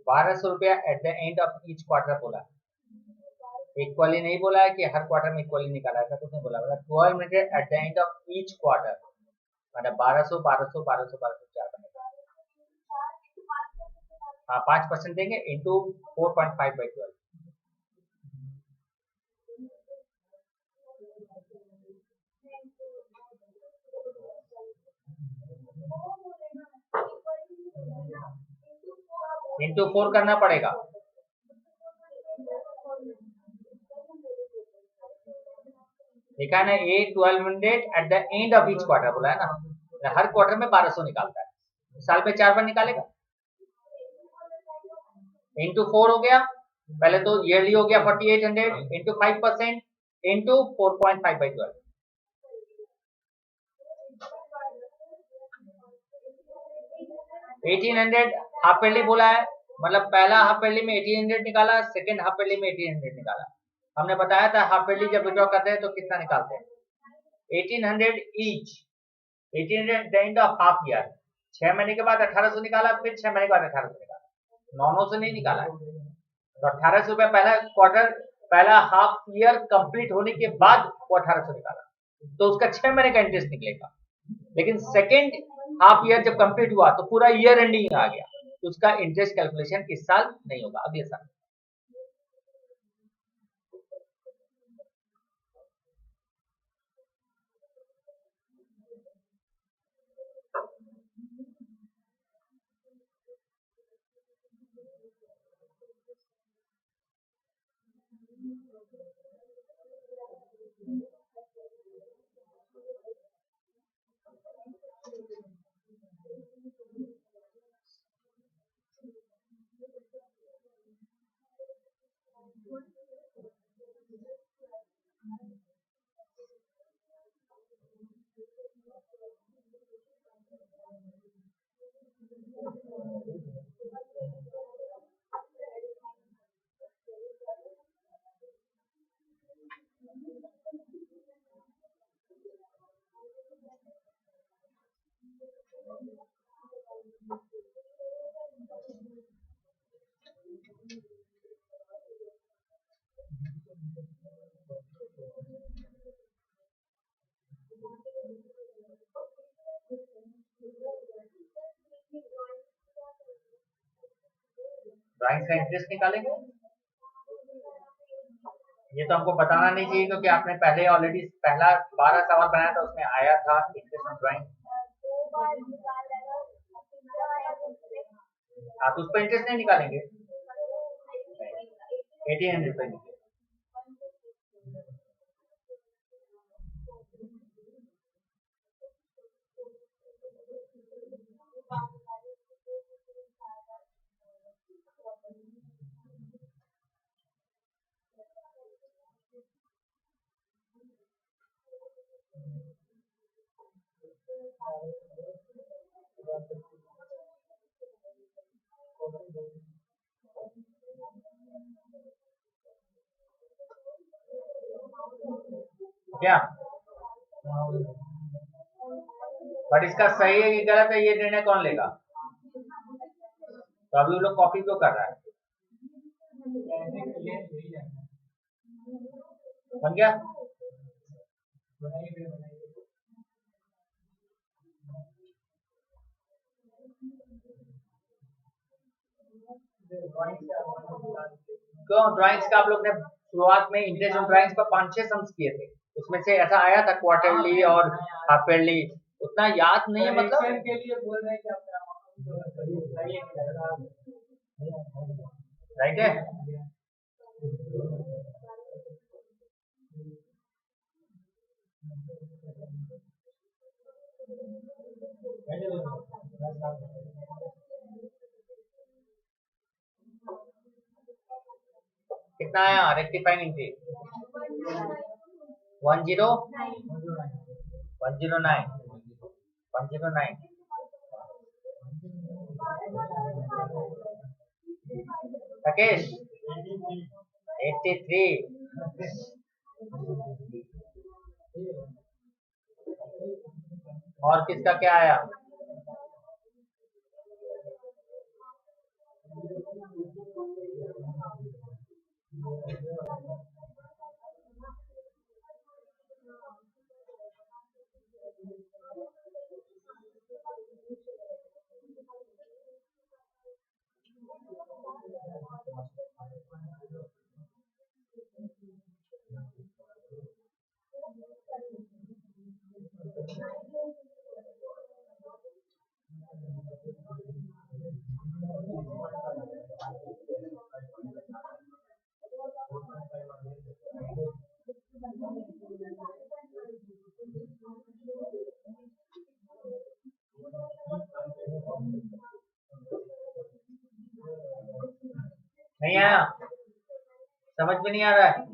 ₹1200 at the end of each quarter बोला, इक्वली नहीं बोला है कि हर क्वार्टर में इक्वली निकाला, ऐसा कुछ नहीं बोला, 1200 at the end of each quarter, मतलब 1200 1200 1200 1204 बनेगा। हाँ 5% देंगे इंटू 4.5/12, इंटू 4 करना पड़ेगा। देखा है ना, ये 1200 at the end of each quarter बोला है ना, हर क्वार्टर में 1200 निकालता है, साल पे 4 बार निकालेगा, इंटू 4 हो गया, पहले तो ईयरली हो गया 4800 इंटू 5% इंटू 4.5/12, 1800 हाफ ईयरली बोला है, मतलब पहला हाफ ईयरली में 1800 निकाला, सेकेंड हाफ ईयरली में 1800 निकाला। हमने बताया था हाफ ईयरली जब विड्रॉ करते हैं तो कितना निकालते हैं, 1800 each, 1800 at the end of half year, 6 महीने के बाद 1800 निकाला, फिर 6 महीने के बाद 1800 निकाला, 900 से नहीं निकाला है, तो 1800 रुपया पहला क्वार्टर, पहला हाफ ईयर कंप्लीट होने के बाद वो 1800 निकाला। तो उसका 6 महीने का इंटरेस्ट निकलेगा। लेकिन सेकेंड हाफ ईयर जब कंप्लीट हुआ तो पूरा ईयर एंडिंग आ गया, तो उसका इंटरेस्ट कैलकुलेशन इस साल नहीं होगा, अगले साल। ड्राइंग्स का इंटरेस्ट निकालेंगे, ये तो हमको बताना नहीं चाहिए क्योंकि आपने पहले ऑलरेडी पहला 12 सवाल बनाया था, उसमें आया था इंटरेस्ट ऑन ड्राइंग। आप उस पर इंटरेस्ट नहीं निकालेंगे, 1800 पे निकले। क्या बट इसका सही है कि गलत है, ये निर्णय कौन लेगा? तो अभी वो लोग कॉपी क्यों कर रहा है? बन गया। क्यों ड्राइंग्स का आप लोग ने शुरुआत में इंटरेस्ट ऑन ड्राइंग्स पर 5-6 सम्स किए थे, उसमें से ऐसा आया था क्वार्टरली और हाफ ईयरली, उतना याद नहीं है मतलब के लिए बोल रहे हैं कि राइट है। कितना आया रेक्टिफाइंग इंटरेस्ट? 109 109 राकेश 83। और किसका क्या आया? नहीं आया, समझ में नहीं आ रहा है।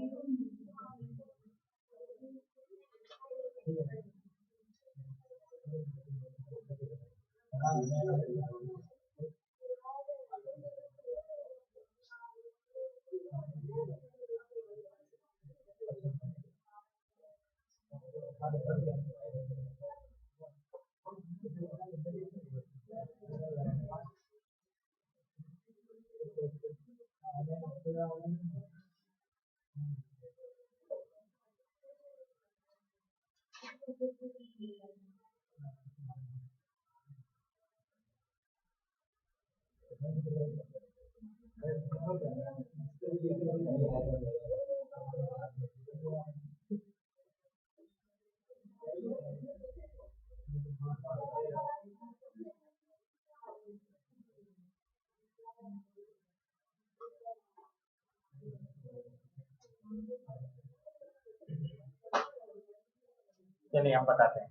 चलिए हम बताते हैं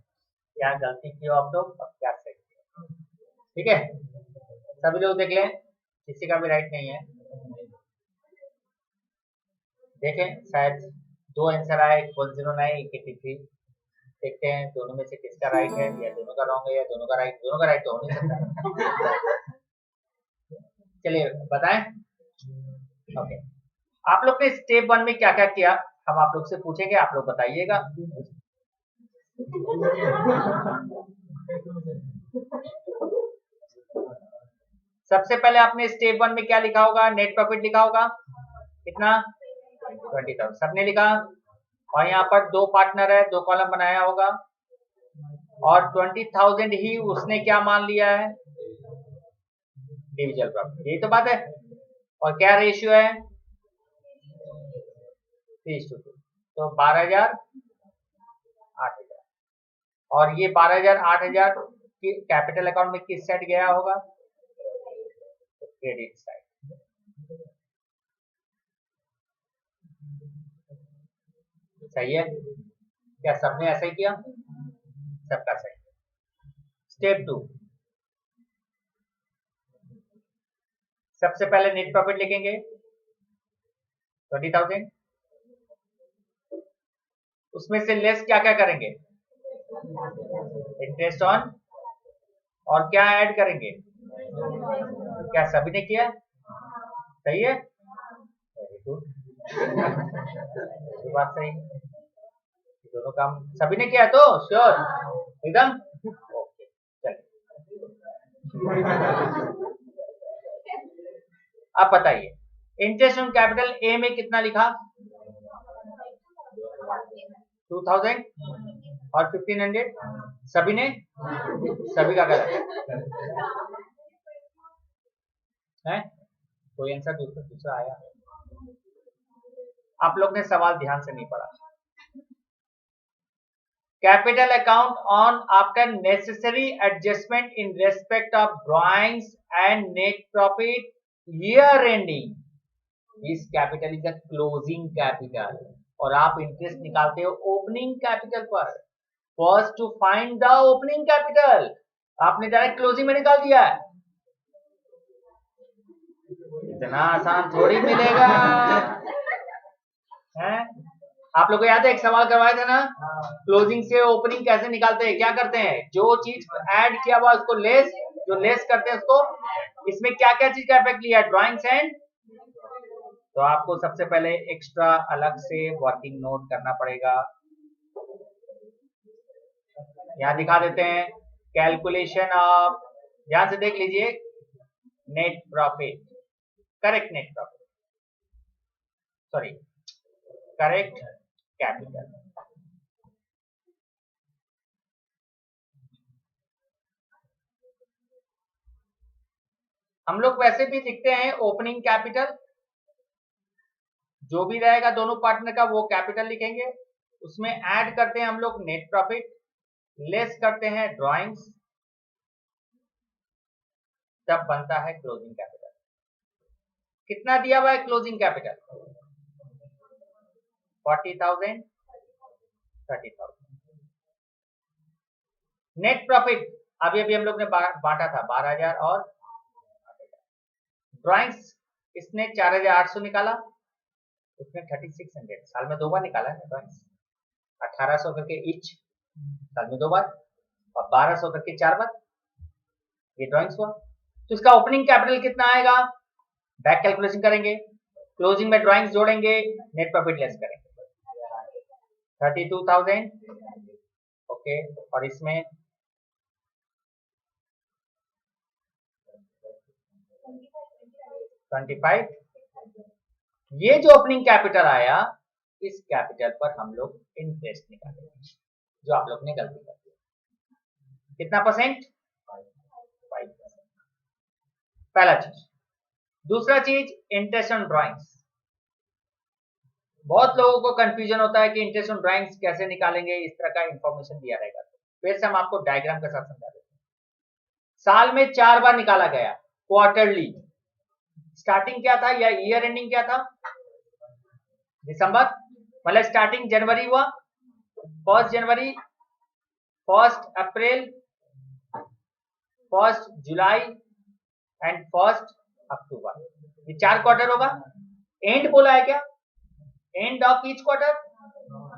क्या गलती की हो आप लोग और क्या सही किया। ठीक है, सभी लोग देख लें, किसी का भी राइट नहीं है। देखें शायद दो आंसर आए, 109 83। देखते हैं दोनों में से किसका राइट है, या दोनों का रॉन्ग है, या दोनों का राइट। दोनों का राइट तो हो नहीं सकता। चलिए बताएं। ओके, आप लोग ने स्टेप 1 में क्या क्या किया, हम आप लोग से पूछेंगे, आप लोग बताइएगा। सबसे पहले आपने स्टेप 1 में क्या लिखा होगा, नेट प्रॉफिट लिखा होगा, कितना 20,000 सबने लिखा। और यहाँ पर दो पार्टनर है, दो कॉलम बनाया होगा, और 20,000 ही उसने क्या मान लिया है, इंडिविजुअल प्रॉफिट, यही तो बात है। और क्या रेशियो है, 3:2, तो 12,000 8,000। और ये 12,000 8,000 की कैपिटल अकाउंट में किस साइड गया होगा, क्रेडिट साइड। सही है, क्या सबने ऐसा ही किया, सबका सही। स्टेप 2, सबसे पहले नेट प्रॉफिट लिखेंगे 20,000, उसमें से लेस क्या क्या करेंगे, इंटरेस्ट ऑन, और क्या ऐड करेंगे, क्या सभी ने किया, सही है, वेरी गुड, बात सही, दोनों काम सभी ने किया, तो श्योर एकदम ओके। चलिए अब बताइए, इंटरेस्ट ऑन कैपिटल ए में कितना लिखा, 2,000 और 1,500, सभी ने, सभी का गलत है, कोई आंसर दूसरा आया, आप लोग ने सवाल ध्यान से नहीं पढ़ा। Capital account on after necessary adjustment in respect of drawings and net profit year ending, this capital is a closing capital, और आप इंटरेस्ट निकालते हो ओपनिंग कैपिटल पर। First to find the opening capital, आपने डायरेक्ट क्लोजिंग में निकाल दिया है, इतना आसान थोड़ी मिलेगा है। आप लोग को याद है एक सवाल करवाया था ना, क्लोजिंग से ओपनिंग कैसे निकालते हैं, क्या करते हैं, जो चीज ऐड किया हुआ उसको लेस, जो लेस करते हैं उसको, इसमें क्या क्या चीज का इफेक्ट लिया, ड्राइंग्स एंड, तो आपको सबसे पहले एक्स्ट्रा अलग से वर्किंग नोट करना पड़ेगा, यहाँ दिखा देते हैं, कैलकुलेशन ऑफ, ध्यान से देख लीजिए, net profit, correct net profit, sorry correct capital. हम लोग वैसे भी लिखते हैं ओपनिंग कैपिटल, जो भी रहेगा दोनों पार्टनर का वो कैपिटल लिखेंगे, उसमें ऐड करते हैं हम लोग नेट प्रॉफिट, लेस करते हैं ड्राइंग्स, तब बनता है क्लोजिंग कैपिटल। कितना दिया हुआ है क्लोजिंग कैपिटल, 40,000 30,000। नेट प्रॉफिट अभी अभी हम लोग ने बांटा था 12,000 और 8,000। ड्राइंग्स इसने 4,800 निकाला, उसने 3,600 साल में 2 बार निकाला है ड्राइंग्स, 1,800 करके ईच साल में 2 बार, और 1,200 करके 4 बार, ये ड्राइंग्स हुआ। तो इसका ओपनिंग कैपिटल कितना आएगा, बैक कैलकुलेशन करेंगे, क्लोजिंग में ड्राइंग्स जोड़ेंगे, नेट प्रॉफिट लेस करेंगे, 32,000 ओके, और इसमें 25, ये जो ओपनिंग कैपिटल आया, इस कैपिटल पर हम लोग इंटरेस्ट निकालेंगे, जो आप लोग ने गलती कर दी। कितना परसेंट? 5%। पहला चीज। दूसरा चीज, इंटरेस्ट ऑन ड्राइंग्स। बहुत लोगों को कंफ्यूजन होता है कि इंटरेस्ट ऑन ड्राइंग्स कैसे निकालेंगे, इस तरह का इंफॉर्मेशन दिया रहेगा। फिर से हम आपको डायग्राम के साथ समझा देते हैं। साल में 4 बार निकाला गया क्वार्टरली। स्टार्टिंग क्या था या ईयर एंडिंग क्या था? दिसंबर, मतलब स्टार्टिंग जनवरी हुआ, 1 जनवरी, 1 अप्रैल, 1 जुलाई एंड 1 अक्टूबर। ये 4 क्वार्टर होगा। एंड बोला है क्या? End of each quarter.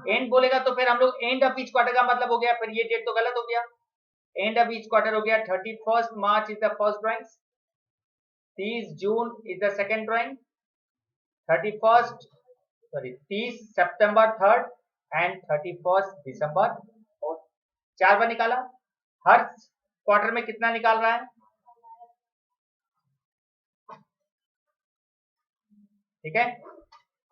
And बोलेगा तो फिर हम लोग एंड ऑफ ईच क्वार्टर का मतलब हो गया, फिर ये डेट तो गलत हो गया। एंड ऑफ ईच क्वार्टर हो गया 31 March is the first drawing, 30 June is the second drawing, 30 सितंबर थर्ड एंड 31 दिसंबर फोर्थ। 4 बार निकाला। हर क्वार्टर में कितना निकाल रहा है? ठीक है।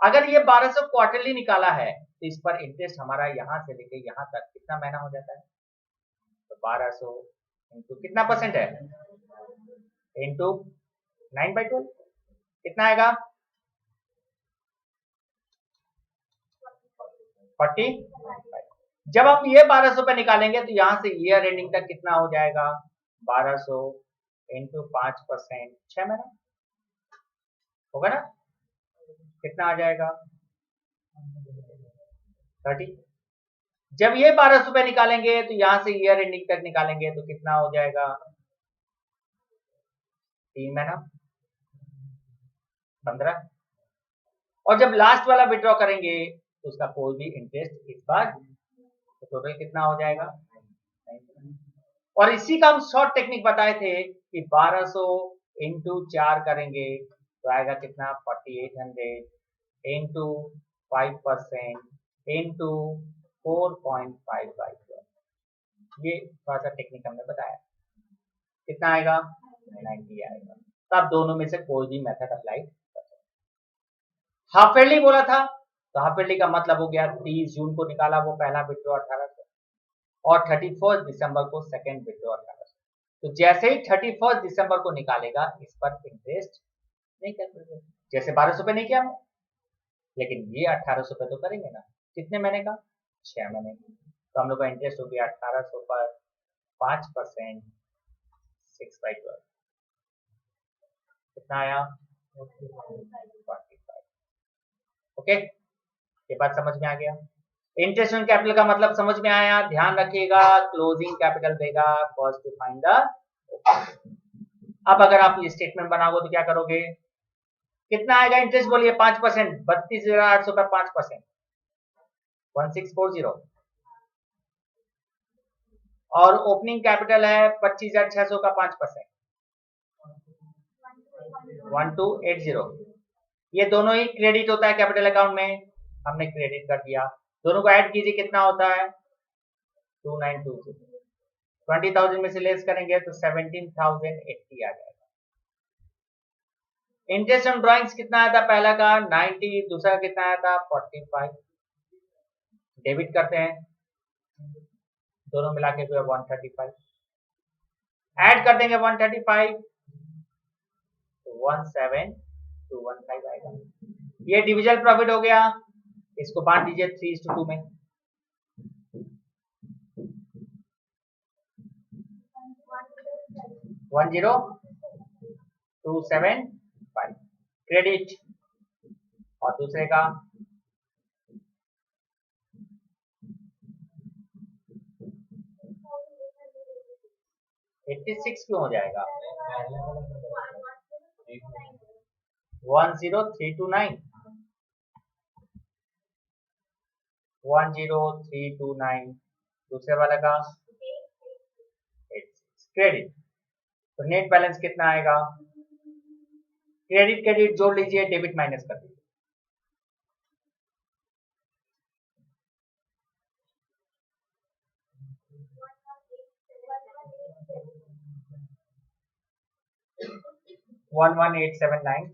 अगर ये 1200 क्वार्टरली निकाला है तो इस पर इंटरेस्ट हमारा यहां से लेके यहां तक कितना महीना हो जाता है? तो 1200 इंटू कितना परसेंट है? इंटू 9/12 कितना आएगा? 40। जब हम ये 1200 पे निकालेंगे तो यहां से ईयर एंडिंग तक कितना हो जाएगा? 1200 इंटू 5%, 6 महीना होगा ना? कितना आ जाएगा? 30। जब ये 1200 पे निकालेंगे तो यहां से ईयर एंडिंग तक निकालेंगे तो कितना हो जाएगा? 3 महीना, 15। और जब लास्ट वाला विड्रॉ करेंगे तो उसका कोई भी इंटरेस्ट इस बार, तो टोटल कितना हो जाएगा? 9। और इसी का हम शॉर्ट टेक्निक बताए थे कि 1200 इंटू 4 करेंगे तो आएगा कितना? 4800 इंटू 5% इंटू 4.5 ये थोड़ा सा टेक्निक हमने बताया। कितना आएगा? 90 आएगा। तो आप दोनों में से कोई भी मेथड अप्लाई कर सकते। हाफ ईयरली बोला था तो हाफ ईयरली का मतलब हो गया 30 जून को निकाला वो पहला विड्रॉ 1800 और 31 दिसंबर को सेकंड विड्रॉ 1800। तो जैसे ही 31 दिसंबर को निकालेगा इस पर इंटरेस्ट नहीं कैलकुलेट, जैसे 1200 पे नहीं किया हमने, लेकिन ये 1800 पे तो करेंगे ना। कितने महीने का? 6 महीने। तो हम लोग का इंटरेस्ट हो गया 1800 पर 5%, 6/12 कितना आया? 45। ओके, ये बात समझ में आ गया। इंटरेस्ट ऑन कैपिटल का मतलब समझ में आया। ध्यान रखिएगा, क्लोजिंग कैपिटल देगा फर्स्ट टू फाइंड द। अब अगर आप ये स्टेटमेंट बनाओगे तो क्या करोगे? कितना आएगा इंटरेस्ट बोलिए? 5%, 32,800 का 5%, 1640। और ओपनिंग कैपिटल है 25,600 का 5%, 1280। ये दोनों ही क्रेडिट होता है कैपिटल अकाउंट में, हमने क्रेडिट कर दिया। दोनों को ऐड कीजिए, कितना होता है? 2920। 20,000 में से लेस करेंगे तो 17,080 आ जाएगा। इंटरेस्ट ऑन ड्राइंग्स कितना आया था? पहला का 90, दूसरा कितना आया था? 45। डेबिट करते हैं, दोनों मिला के 135। ऐड कर देंगे 135 तो 17,215 आएगा। ये डिविजन प्रॉफिट हो गया। इसको बांट दीजिए 3:2 में। 10,275 क्रेडिट, और दूसरे का 86 क्यों हो जाएगा? 10329, 10329। दूसरे वाला का 86 क्रेडिट। तो नेट बैलेंस कितना आएगा? क्रेडिट क्रेडिट जोड़ लीजिए, डेबिट माइनस कर दीजिए। 11,879,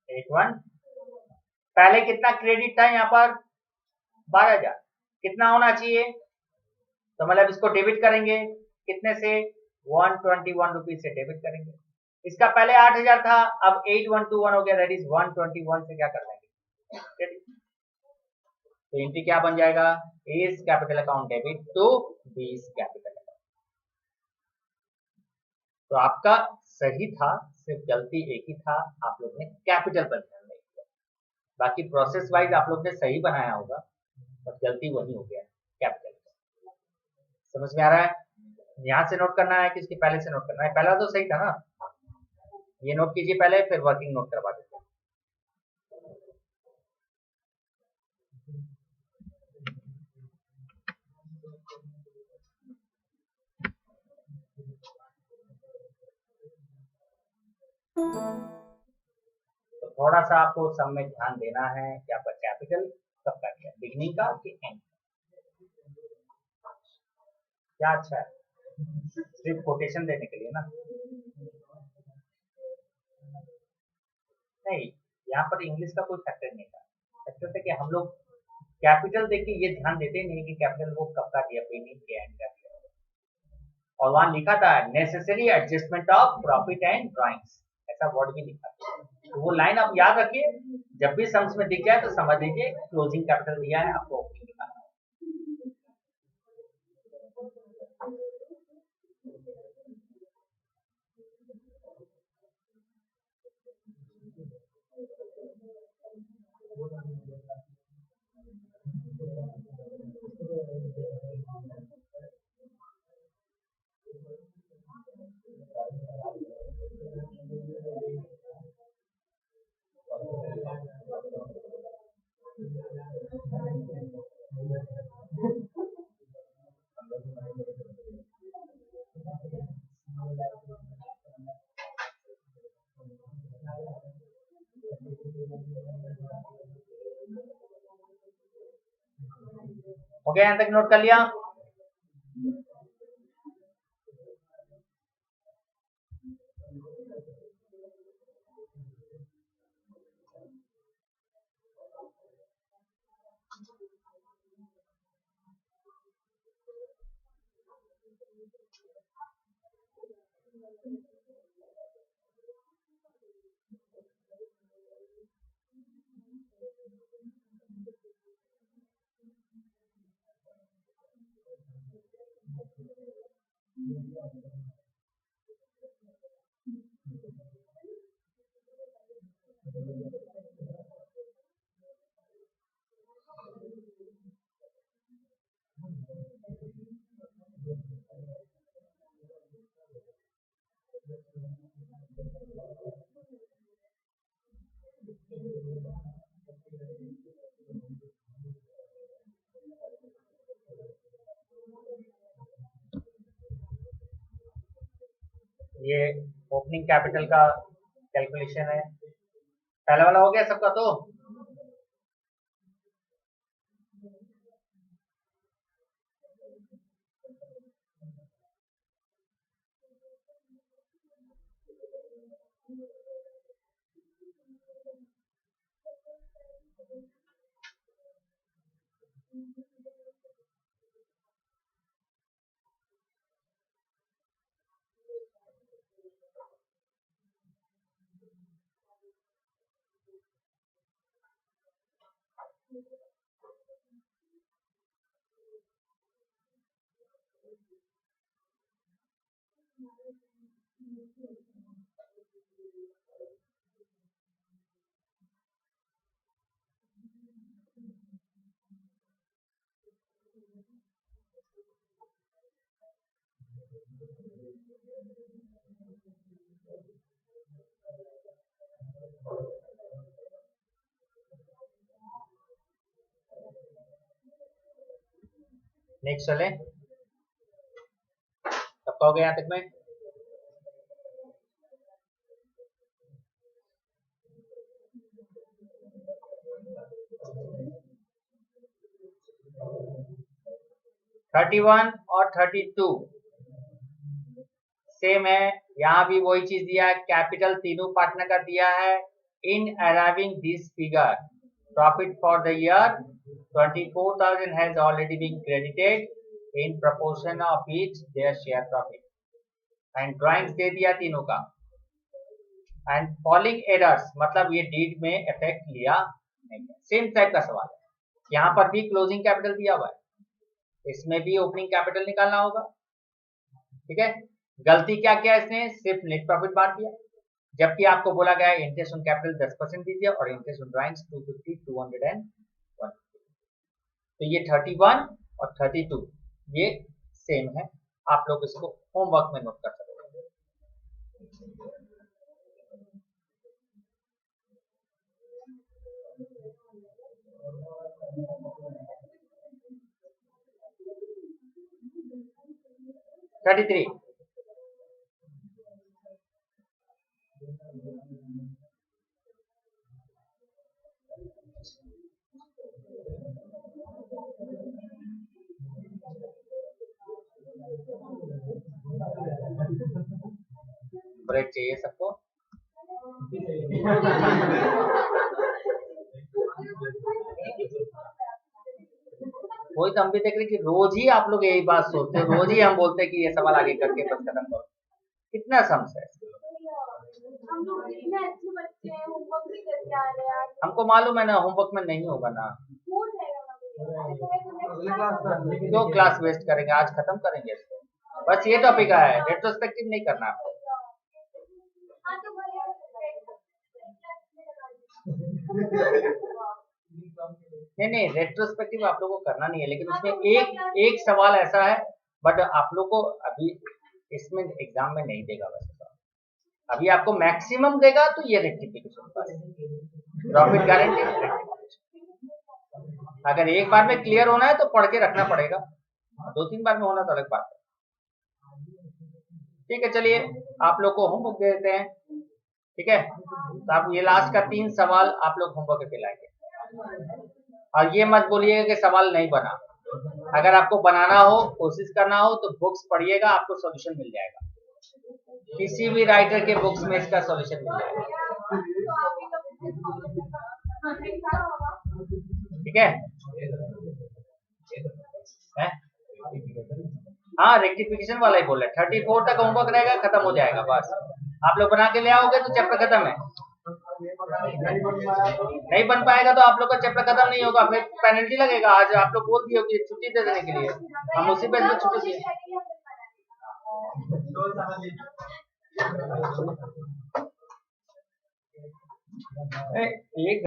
81। पहले कितना क्रेडिट था यहाँ पर 12,000, कितना होना चाहिए, तो मतलब इसको डेबिट करेंगे कितने से 121 रुपीज से डेबिट करेंगे। इसका पहले 8,000 था, अब 8121 हो गया, दैट इज 121 से क्या कर देंगे, तो एंट्री क्या बन जाएगा, A's capital account debit to B's capital account. तो आपका सही था, सिर्फ गलती एक ही था, आप लोग ने कैपिटल पर ध्यान नहीं दिया। बाकी प्रोसेस वाइज आप लोग ने सही बनाया होगा, बट गलती वही हो गया कैपिटल। समझ में आ रहा है, यहाँ से नोट करना है कि इसके पहले से नोट करना है, पहला तो सही था ना, ये नोट कीजिए पहले, फिर वर्किंग नोट करवा देते हैं। तो थोड़ा सा आपको सब में ध्यान देना है कि आपका कैपिटल कब का दिया, बिगनिंग का कि एंड, क्या अच्छा है, सिर्फ कोटेशन देने के लिए ना, नहीं यहाँ पर इंग्लिश का कोई फैक्टर नहीं था, फैक्टर था कि हम लोग कैपिटल देख के ये ध्यान देते नहीं कि कैपिटल वो कब का दिया, बिगनिंग के एंड का दिया, और वहां लिखा था necessary adjustment of profit and drawings, ऐसा वर्ड भी लिखा था। तो वो लाइन आप याद रखिए, जब भी सम्स में दिख जाए तो समझ लीजिए क्लोजिंग कैपिटल दिया है, आपको ओपनिंग निकालना है। हो गया, यहाँ तक नोट कर लिया। ये ओपनिंग कैपिटल का कैलकुलेशन है, पहला वाला हो गया सबका, तो नेक्स्ट चले, सबका हो गया यहाँ तक में। थर्टी वन और 32 सेम है, यहाँ भी वही चीज दिया है, कैपिटल तीनों पार्टनर का दिया है। In arriving this figure profit for the year 24,000 has already been credited in proportion of each their share profit, and drawings दे दिया तीनों का, and falling errors मतलब ये डीड में इफेक्ट लिया नहीं है। सेम टाइप का सवाल है, यहाँ पर भी क्लोजिंग कैपिटल दिया हुआ है, इसमें भी ओपनिंग कैपिटल निकालना होगा। ठीक है, गलती क्या किया इसने, सिर्फ नेट प्रॉफिट बांट दिया, जबकि आपको बोला गया है इंटरेस्ट ऑन कैपिटल 10% दीजिए और इंटरेस्ट ऑन ड्राइंग्स 250, 200 एंड 150। तो ये 31 और 32 ये सेम है, आप लोग इसको होमवर्क में नोट कर सकते हैं। $33 ब्रेक चाहिए सबको? वही तो हम भी देख रहे कि रोज ही आप लोग यही बात सोचते हो, रोज ही हम बोलते हैं कि ये सवाल आगे करके बस खत्म करो। कितना सम्स है? हमको मालूम है ना, होमवर्क में नहीं होगा ना, क्यों क्लास वेस्ट करेंगे, आज खत्म करेंगे इसको। बस ये टॉपिक है, रेट्रोस्पेक्टिव नहीं करना आपको। नहीं रेट्रोस्पेक्टिव आप लोगों को करना नहीं है, लेकिन उसमें एक सवाल ऐसा है, बट आप लोग को अभी इसमें एग्जाम में नहीं देगा वैसे तो, अभी आपको मैक्सिमम देगा तो ये रेक्टिफिकेशन प्रॉफिट गारंटी। अगर एक बार में क्लियर होना है तो पढ़ के रखना पड़ेगा, 2-3 बार में होना तो अलग बात है। ठीक है, चलिए आप लोग को होमवर्क दे देते हैं। ठीक है, तो आप ये लास्ट का 3 सवाल आप लोग होमवर्क पे लाएंगे, और ये मत बोलिएगा कि सवाल नहीं बना। अगर आपको बनाना हो, कोशिश करना हो तो बुक्स पढ़िएगा, आपको सॉल्यूशन मिल जाएगा, किसी भी राइटर के बुक्स में इसका सॉल्यूशन मिल जाएगा। ठीक है, हाँ रेक्टिफिकेशन वाला ही बोल रहे, 34 तक होमवर्क रहेगा, खत्म हो जाएगा, बस आप लोग बना के ले आओगे तो चैप्टर खत्म है। नहीं बन पाएगा तो आप लोग का चैप्टर खत्म नहीं होगा, फिर पेनल्टी लगेगा। आज आप लोग बोल दिए कि छुट्टी दे देने के लिए, हम उसी पे छुट्टी दिए। एक